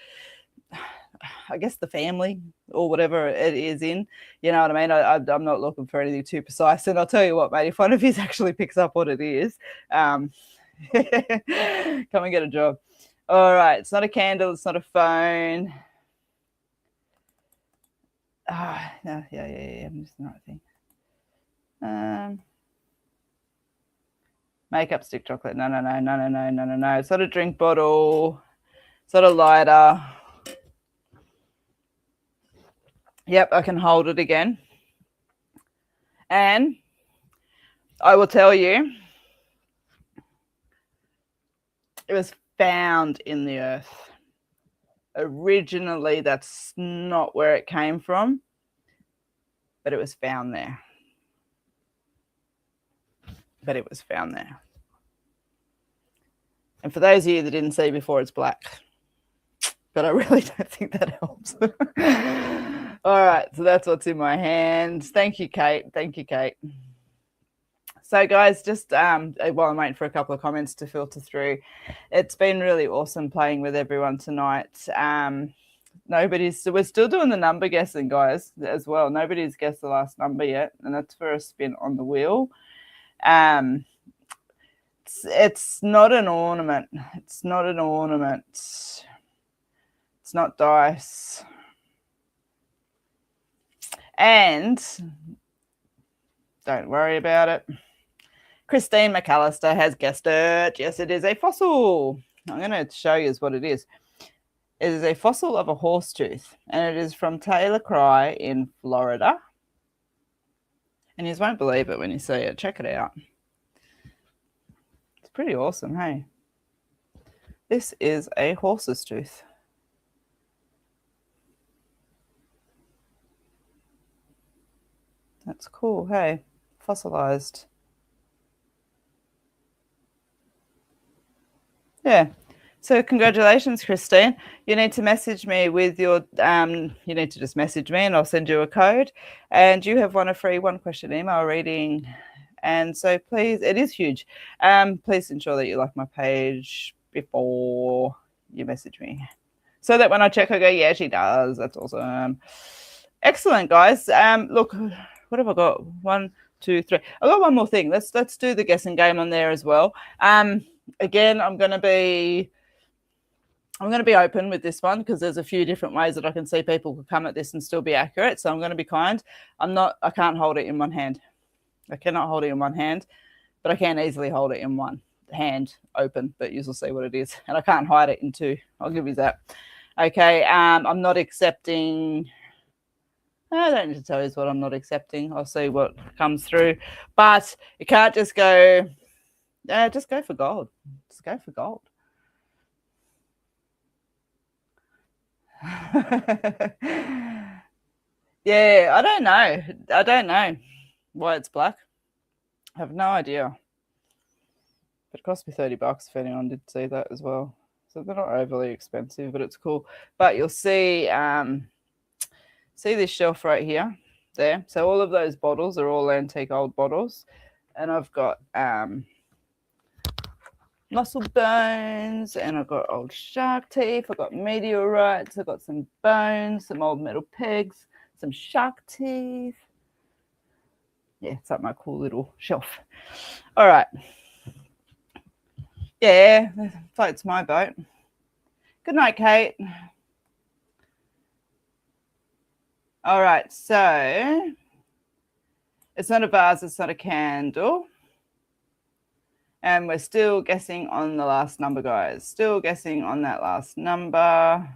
I guess, the family or whatever it is in. You know what I mean? I'm not looking for anything too precise. And I'll tell you what, mate, if one of you actually picks up what it is, come and get a job. All right, it's not a candle, it's not a phone. No, yeah, I'm missing the right thing. Makeup stick, chocolate. No. It's not a drink bottle. It's not a lighter. Yep, I can hold it again. And I will tell you, it was found in the earth. Originally, that's not where it came from, but it was found there. And for those of you that didn't see before, it's black. But I really don't think that helps. All right, so that's what's in my hands. Thank you, Kate. So, guys, just while I'm waiting for a couple of comments to filter through, it's been really awesome playing with everyone tonight. So we're still doing the number guessing, guys, as well. Nobody's guessed the last number yet, and that's for a spin on the wheel. It's not an ornament. It's not an ornament. It's not dice. And don't worry about it. Christine McAllister has guessed it. Yes, it is a fossil. I'm going to show you what it is. It is a fossil of a horse tooth, and it is from Taylor Cry in Florida. And you won't believe it when you see it. Check it out. It's pretty awesome, hey? This is a horse's tooth. That's cool, hey? Fossilized. Yeah. So congratulations, Christine. You need to message me with your, you need to just message me and I'll send you a code. And you have won a free 1-question email reading. And so please, it is huge. Please ensure that you like my page before you message me. So that when I check, I go, yeah, she does. That's awesome. Excellent, guys. Look, what have I got? 1, 2, 3. I got one more thing. Let's do the guessing game on there as well. Again, I'm going to be open with this one because there's a few different ways that I can see people could come at this and still be accurate. So I'm going to be kind. I can't hold it in one hand. I cannot hold it in one hand, but I can easily hold it in one hand open, but you'll see what it is. And I can't hide it in two. I'll give you that. Okay. I'm not accepting. I don't need to tell you what I'm not accepting. I'll see what comes through, but you can't just go, just go for gold. Just go for gold. Yeah, I don't know why it's black. I have no idea. But it cost me $30 if anyone did see that as well. So they're not overly expensive, but it's cool. But you'll see this shelf right here, there. So all of those bottles are all antique old bottles. And I've got muscle bones, and I've got old shark teeth, I've got meteorites, I've got some bones, some old metal pegs, some shark teeth. Yeah, it's like my cool little shelf. All right. Yeah, that floats my boat. Good night, Kate. All right, so it's not a vase, it's not a candle. And we're still guessing on the last number, guys. Still guessing on that last number.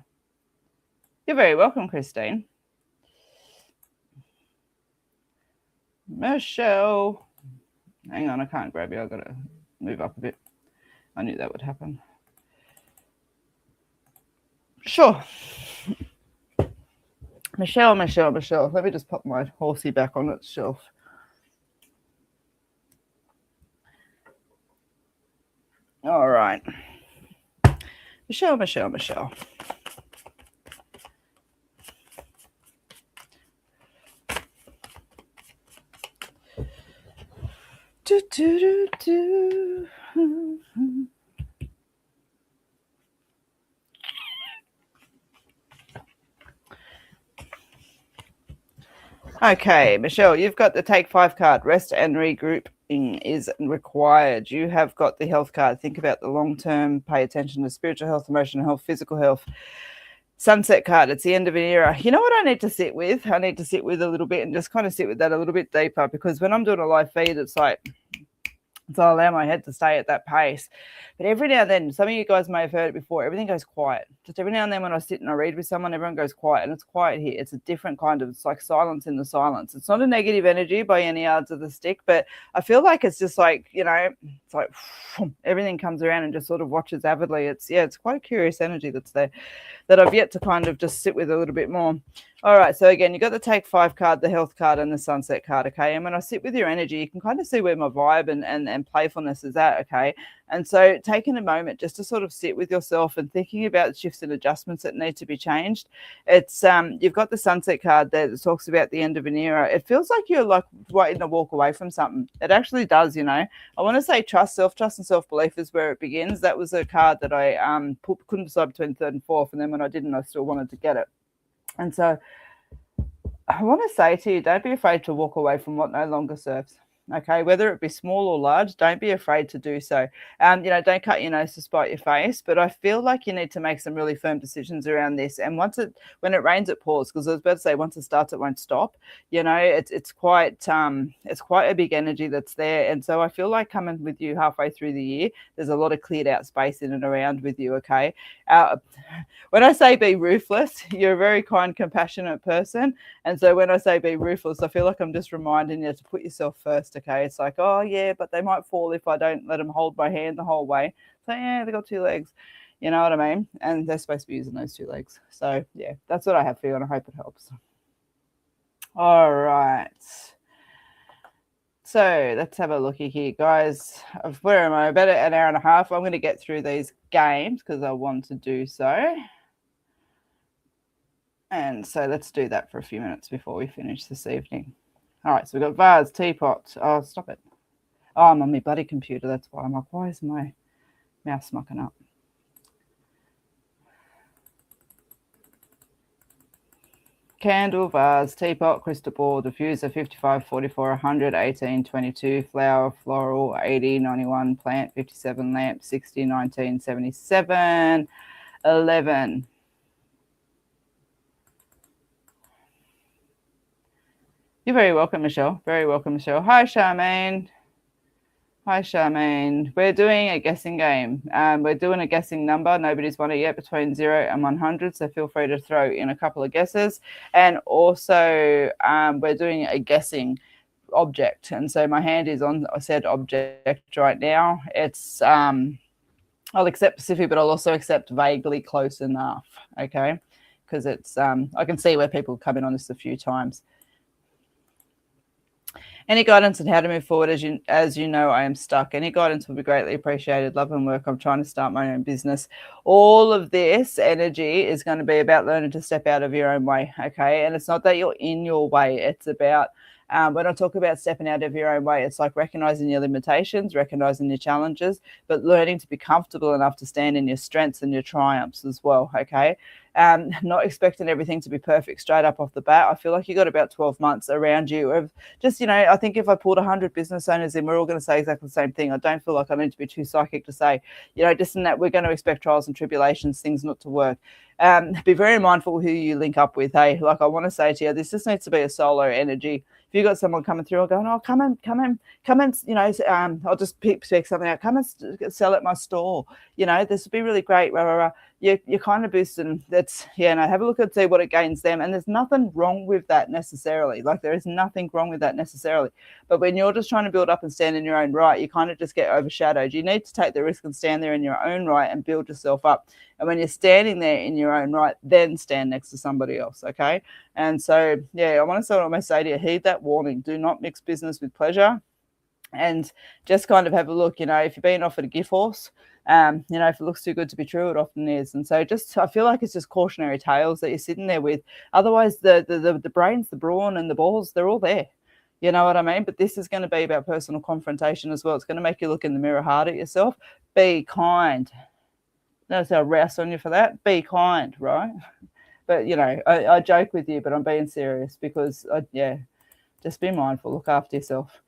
You're very welcome, Christine. Michelle. Hang on, I can't grab you. I've got to move up a bit. I knew that would happen. Sure. Michelle. Let me just pop my horsey back on its shelf. All right. Michelle. Okay, Michelle, you've got the Take 5 card. Rest and regrouping is required. You have got the health card. Think about the long term. Pay attention to spiritual health, emotional health, physical health. Sunset card. It's the end of an era. You know what I need to sit with? I need to sit with a little bit and just kind of sit with that a little bit deeper, because when I'm doing a live feed, it's like, so I allow my head to stay at that pace. But every now and then, some of you guys may have heard it before, everything goes quiet. Just every now and then when I sit and I read with someone, everyone goes quiet, and it's quiet here. It's a different kind of, it's like silence in the silence. It's not a negative energy by any yards of the stick, but I feel like it's just like, you know, it's like everything comes around and just sort of watches avidly. It's quite a curious energy that's there that I've yet to kind of just sit with a little bit more. All right, so again, you've got the Take 5 card, the health card, and the sunset card, okay? And when I sit with your energy, you can kind of see where my vibe and playfulness is at, okay? And so taking a moment just to sort of sit with yourself and thinking about shifts and adjustments that need to be changed. It's you've got the sunset card there that talks about the end of an era. It feels like you're like waiting to walk away from something. It actually does, you know. I want to say trust and self-belief is where it begins. That was a card that I couldn't decide between third and fourth, and then when I didn't, I still wanted to get it. And so I want to say to you, don't be afraid to walk away from what no longer serves. Okay, whether it be small or large, don't be afraid to do so. Don't cut your nose to spite your face, but I feel like you need to make some really firm decisions around this. And when it rains, it pours. Because I was about to say, once it starts, it won't stop. It's quite a big energy that's there. And so I feel like coming with you halfway through the year, there's a lot of cleared out space in and around with you. Okay, when I say be ruthless, you're a very kind, compassionate person. And so when I say be ruthless, I feel like I'm just reminding you to put yourself first, okay? It's like, oh, yeah, but they might fall if I don't let them hold my hand the whole way. So, yeah, they got 2 legs. You know what I mean? And they're supposed to be using those 2 legs. So, yeah, that's what I have for you, and I hope it helps. All right. So let's have a looky here, guys. Where am I? About an hour and a half. I'm going to get through these games because I want to do so. And so let's do that for a few minutes before we finish this evening. All right, so we've got vase, teapot. Oh, stop it. Oh, I'm on my bloody computer. That's why I'm like, why is my mouse mucking up? Candle, vase, teapot, crystal ball, diffuser, 55, 44, 100, 18, 22, flower, floral, 80, 91, plant, 57, lamp, 60, 19, 77, 11. You're very welcome, Michelle. Very welcome, Michelle. Hi, Charmaine. Hi, Charmaine. We're doing a guessing game. We're doing a guessing number. Nobody's won it yet, between 0 and 100, so feel free to throw in a couple of guesses. And also, we're doing a guessing object. And so my hand is on said object right now. It's I'll accept Pacific, but I'll also accept vaguely close enough, okay? Because it's I can see where people come in on this a few times. Any guidance on how to move forward? As you know, I am stuck. Any guidance will be greatly appreciated. Love and work. I'm trying to start my own business. All of this energy is going to be about learning to step out of your own way, okay? And it's not that you're in your way. It's about, when I talk about stepping out of your own way, it's like recognizing your limitations, recognizing your challenges, but learning to be comfortable enough to stand in your strengths and your triumphs as well, okay? Not expecting everything to be perfect straight up off the bat. I feel like you got about 12 months around you of just, I think if I pulled 100 business owners in, we're all going to say exactly the same thing. I don't feel like I need to be too psychic to say, just in that we're going to expect trials and tribulations, things not to work. Be very mindful who you link up with. Hey, like I want to say to you, this just needs to be a solo energy. If you got someone coming through, I'm going, oh, come in, I'll just pick something out. Come and sell at my store. This would be really great. Rah, rah, rah. You're kind of boosting. That's, have a look and see what it gains them. And there's nothing wrong with that necessarily. Like there is nothing wrong with that necessarily. But when you're just trying to build up and stand in your own right, you kind of just get overshadowed. You need to take the risk and stand there in your own right and build yourself up. And when you're standing there in your own right, then stand next to somebody else, okay? And so, I want to almost say to you, heed that warning. Do not mix business with pleasure. And just kind of have a look, if you're being offered a gift horse, if it looks too good to be true, it often is. And so I feel like it's just cautionary tales that you're sitting there with. Otherwise, the brains, the brawn and the balls, they're all there. You know what I mean? But this is going to be about personal confrontation as well. It's going to make you look in the mirror hard at yourself. Be kind. Notice how I rouse on you for that. Be kind, right? But, I joke with you, but I'm being serious because, just be mindful. Look after yourself.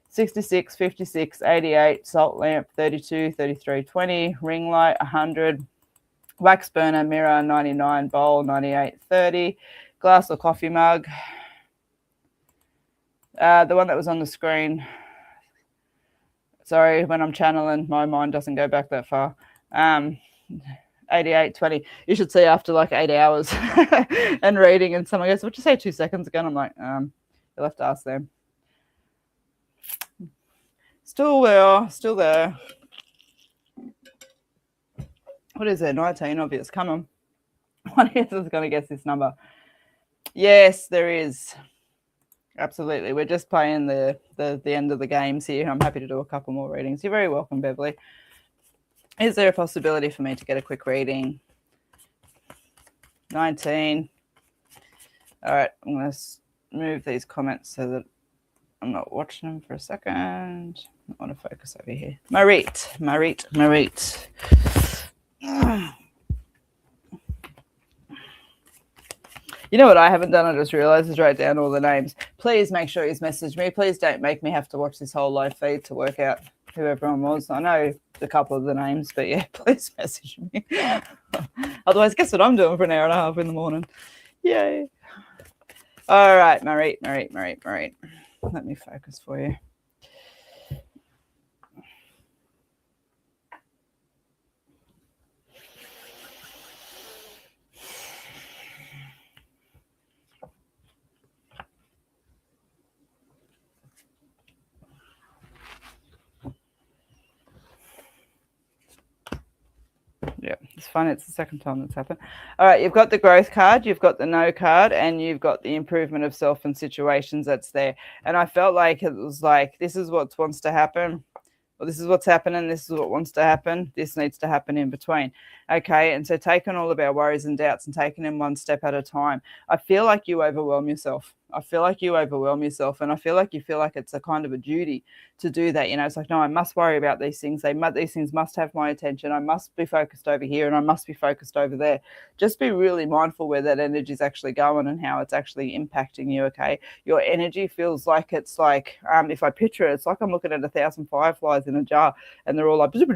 66, 56, 88, salt lamp, 32, 33, 20, ring light, 100, wax burner, mirror, 99, bowl, 98, 30, glass or coffee mug. The one that was on the screen. Sorry, when I'm channeling, my mind doesn't go back that far. 88, 20. You should see after like 8 hours and reading, and someone goes, what'd you say 2 seconds ago? And I'm like, you'll have to ask them. Still there. What is it? 19, obvious. Come on. One of us is going to guess this number. Yes, there is. Absolutely. We're just playing the end of the games here. I'm happy to do a couple more readings. You're very welcome, Beverly. Is there a possibility for me to get a quick reading? 19. All right. I'm going to move these comments so that I'm not watching them for a second. I want to focus over here. Marit. You know what I haven't done? I just realized is write down all the names. Please make sure he's messaged me. Please don't make me have to watch this whole live feed to work out who everyone was. I know a couple of the names, but yeah, please message me. Otherwise, guess what I'm doing for an hour and a half in the morning? Yay. All right, Marie. Let me focus for you. Yeah, it's fun. It's the second time that's happened. All right, you've got the growth card, you've got the no card, and you've got the improvement of self and situations that's there. And I felt like it was like, this is what wants to happen. Well, this is what's happening. This is what wants to happen. This needs to happen in between. Okay. And so taking all of our worries and doubts and taking them one step at a time. I feel like you overwhelm yourself. And I feel like you feel like it's a kind of a duty to do that. You know, it's like, no, I must worry about these things. These things must have my attention. I must be focused over here and I must be focused over there. Just be really mindful where that energy is actually going and how it's actually impacting you. Okay. Your energy feels like it's like, if I picture it, it's like I'm looking at 1,000 fireflies in a jar and they're all like, instead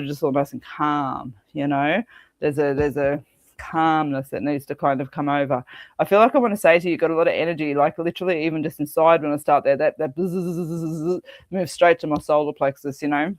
of just all nice and calm, you know, there's a calmness that needs to kind of come over. I feel like I want to say to you, you've got a lot of energy, like literally even just inside when I start there, that moves straight to my solar plexus, you know.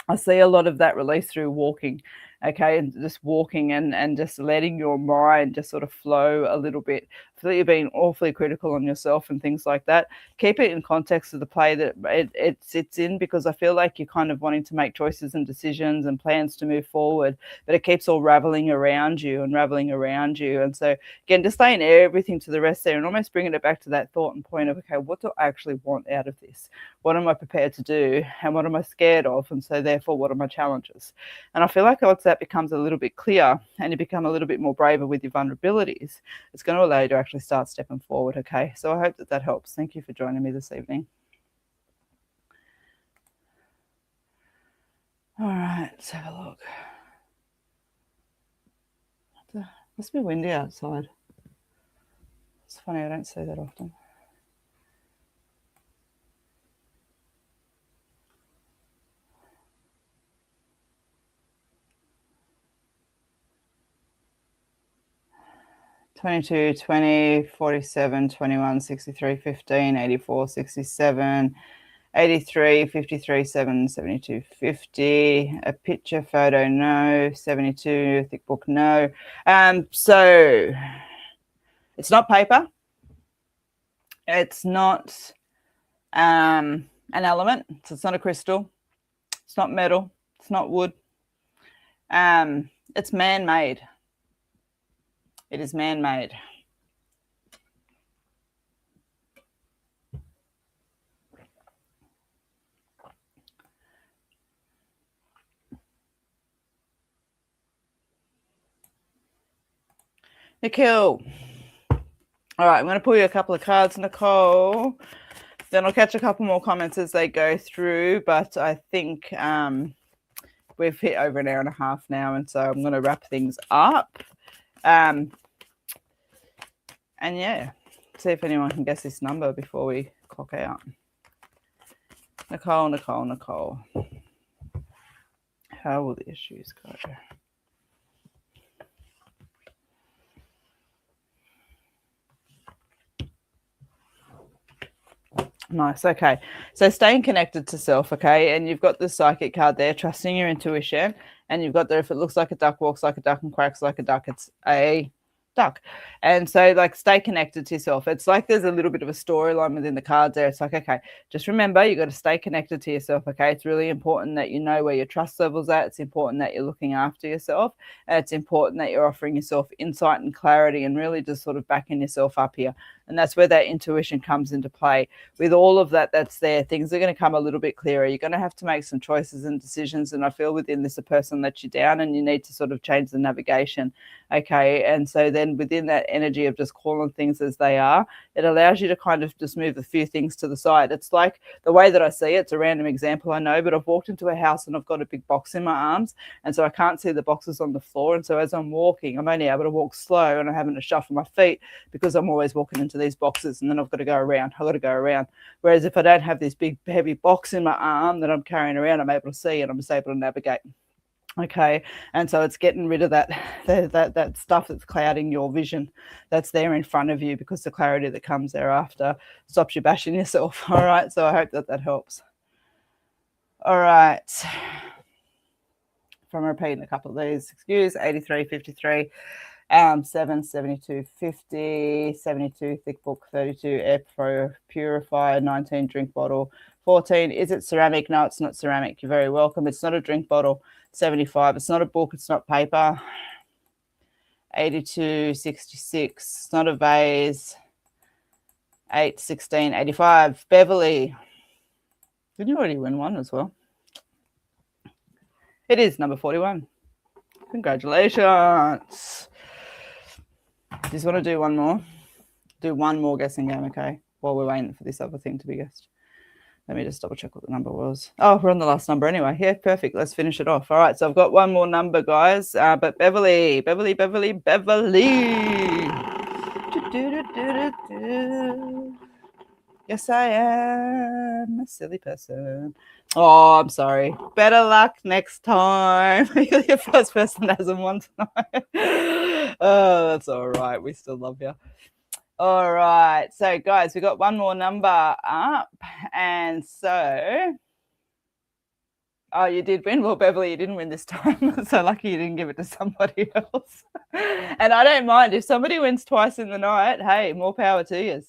I see a lot of that release through walking, okay, and just walking and just letting your mind just sort of flow a little bit. I feel like you're being awfully critical on yourself and things like that. Keep it in context of the play that it sits in, because I feel like you're kind of wanting to make choices and decisions and plans to move forward, but it keeps all raveling around you. And so, again, just laying everything to the rest there and almost bringing it back to that thought and point of, okay, what do I actually want out of this? What am I prepared to do? And what am I scared of? And so therefore, what are my challenges? And I feel like once that becomes a little bit clear and you become a little bit more braver with your vulnerabilities, it's going to allow you to actually start stepping forward. Okay. So I hope that helps. Thank you for joining me this evening. All right. Let's have a look. It must be windy outside. It's funny. I don't say that often. $22, $20, $47, $21, $63, $15, $84, $67, $83, $53, $7, $72, $50. A picture photo, no. $72, thick book, no. So it's not paper. It's not an element. So it's not a crystal. It's not metal. It's not wood. It's man-made. It is man-made. Nikhil. All right, I'm going to pull you a couple of cards, Nicole. Then I'll catch a couple more comments as they go through. But I think we've hit over an hour and a half now, and so I'm going to wrap things up. And yeah, see if anyone can guess this number before we clock out. Nicole. How will the issues go? Nice. Okay. So staying connected to self. Okay. And you've got the psychic card there, trusting your intuition. And you've got there, if it looks like a duck, walks like a duck, and quacks like a duck, it's a duck. And so, like, stay connected to yourself. It's like there's a little bit of a storyline within the cards there. It's like, okay, just remember, you got to stay connected to yourself. Okay. It's really important that you know where your trust level's at. It's important that you're looking after yourself. And it's important that you're offering yourself insight and clarity and really just sort of backing yourself up here And that's where that intuition comes into play. With all of that that's there, things are going to come a little bit clearer. You're going to have to make some choices and decisions. And I feel within this, a person lets you down and you need to sort of change the navigation. Okay. And so then within that energy of just calling things as they are, it allows you to kind of just move a few things to the side. It's like the way that I see it, it's a random example, I know, but I've walked into a house and I've got a big box in my arms. And so I can't see the boxes on the floor. And so as I'm walking, I'm only able to walk slow and I'm having to shuffle my feet because I'm always walking into these boxes and then I've got to go around. I've got to go around. Whereas if I don't have this big, heavy box in my arm that I'm carrying around, I'm able to see and I'm just able to navigate. Okay. And so it's getting rid of that stuff that's clouding your vision that's there in front of you, because the clarity that comes thereafter stops you bashing yourself. All right. So I hope that helps. All right. From repeating a couple of these, excuse 83.53, 7 72.50, 72 thick book, 32 air purifier, 19 drink bottle, 14. Is it ceramic? No, it's not ceramic. You're very welcome. It's not a drink bottle. 75. It's not a book. It's not paper. 82.66. It's not a vase. 8.16.85. Beverly. Did you already win one as well? It is number 41. Congratulations. Just want to do one more. Do one more guessing game, okay? While we're waiting for this other thing to be guessed. Let me just double check what the number was. Oh, we're on the last number anyway. Yeah, perfect. Let's finish it off. All right, so I've got one more number, guys. But Beverly. Yes, I am a silly person. Oh, I'm sorry. Better luck next time. You're the first person that hasn't won tonight. Oh, that's all right. We still love you. All right. So, guys, we got one more number up. And so, oh, you did win. Well, Beverly, you didn't win this time. So lucky you didn't give it to somebody else. And I don't mind. If somebody wins twice in the night, hey, more power to you.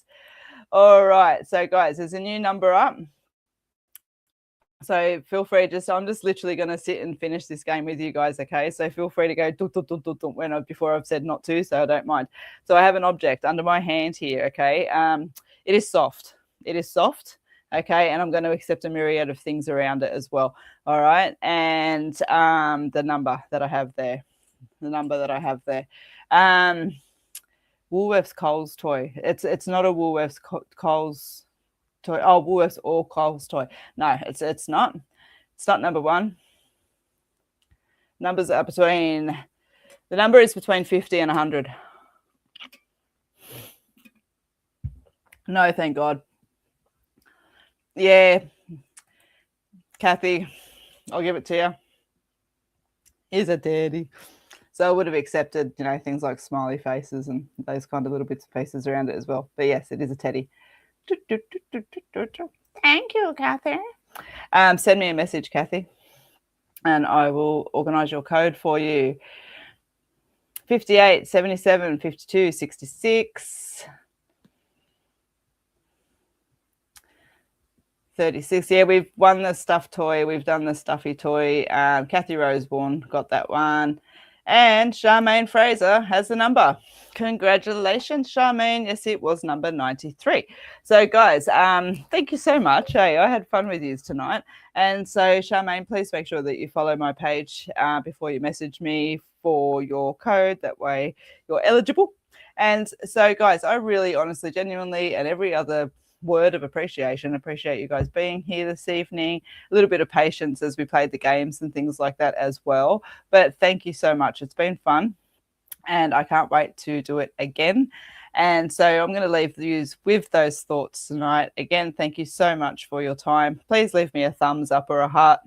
All right. So, guys, there's a new number up. So feel free, I'm just literally going to sit and finish this game with you guys, okay? So feel free to go before I've said not to, so I don't mind. So I have an object under my hand here, okay? It is soft. It is soft, okay? And I'm going to accept a myriad of things around it as well, all right? And the number that I have there, Woolworths Coles toy. It's not a Woolworths Coles toy. Oh, Woolworths or Coles toy. No, it's not. It's not number one. Numbers are between. The number is between 50 and 100. No, thank God. Yeah, Kathy, I'll give it to you. Is a daddy. So I would have accepted, things like smiley faces and those kind of little bits and pieces around it as well. But yes, it is a teddy. Thank you, Kathy. Send me a message, Kathy, and I will organise your code for you. 58, 77, 52, 66, 36. Yeah, we've won the stuffed toy. We've done the stuffy toy. Kathy Roseborn got that one. And Charmaine Fraser has the number. Congratulations, Charmaine. Yes, it was number 93. So, guys, thank you so much. Hey, I had fun with you tonight. And so, Charmaine, please make sure that you follow my page before you message me for your code. That way you're eligible. And so, guys, I really, honestly, genuinely, and every other word of appreciate you guys being here this evening. A little bit of patience as we played the games and things like that as well. But thank you so much. It's been fun and I can't wait to do it again. And so I'm going to leave you with those thoughts tonight. Again, thank you so much for your time. Please leave me a thumbs up or a heart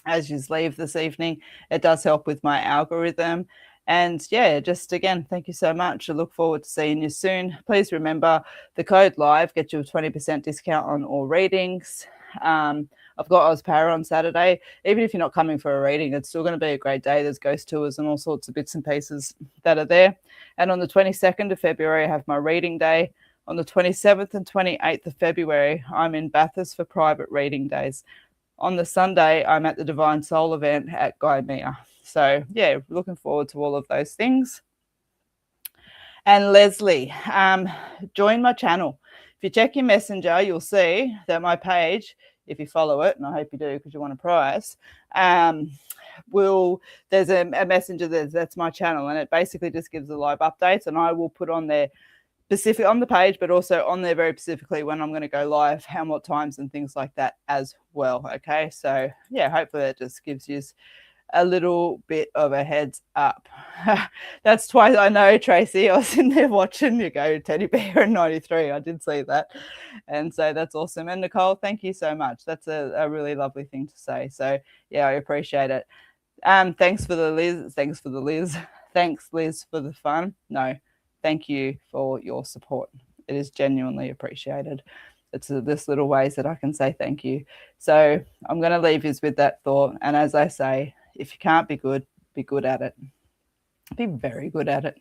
as you leave this evening. It does help with my algorithm. And yeah, just again, thank you so much. I look forward to seeing you soon. Please remember the code LIVE gets you a 20% discount on all readings. I've got Ozpower on Saturday. Even if you're not coming for a reading, it's still going to be a great day. There's ghost tours and all sorts of bits and pieces that are there. And on the 22nd of February, I have my reading day. On the 27th and 28th of February, I'm in Bathurst for private reading days. On the Sunday, I'm at the Divine Soul event at Gaimea. So, yeah, looking forward to all of those things. And Leslie, join my channel. If you check your messenger, you'll see that my page, if you follow it, and I hope you do because you want a prize, there's a messenger that's my channel, and it basically just gives the live updates, and I will put on there specific on the page, but also on there very specifically when I'm going to go live, what times and things like that as well. Okay, so yeah, hopefully that just gives you a little bit of a heads up. That's twice. I know, Tracy, I was in there watching you go teddy bear in 93. I did see that, and so that's awesome. And Nicole, thank you so much. That's a really lovely thing to say. So yeah, I appreciate it. Thanks for the Liz. Thanks, Liz, for the fun. No, thank you for your support. It is genuinely appreciated. It's this little ways that I can say thank you. So I'm going to leave you with that thought. And as I say, if you can't be good at it. Be very good at it.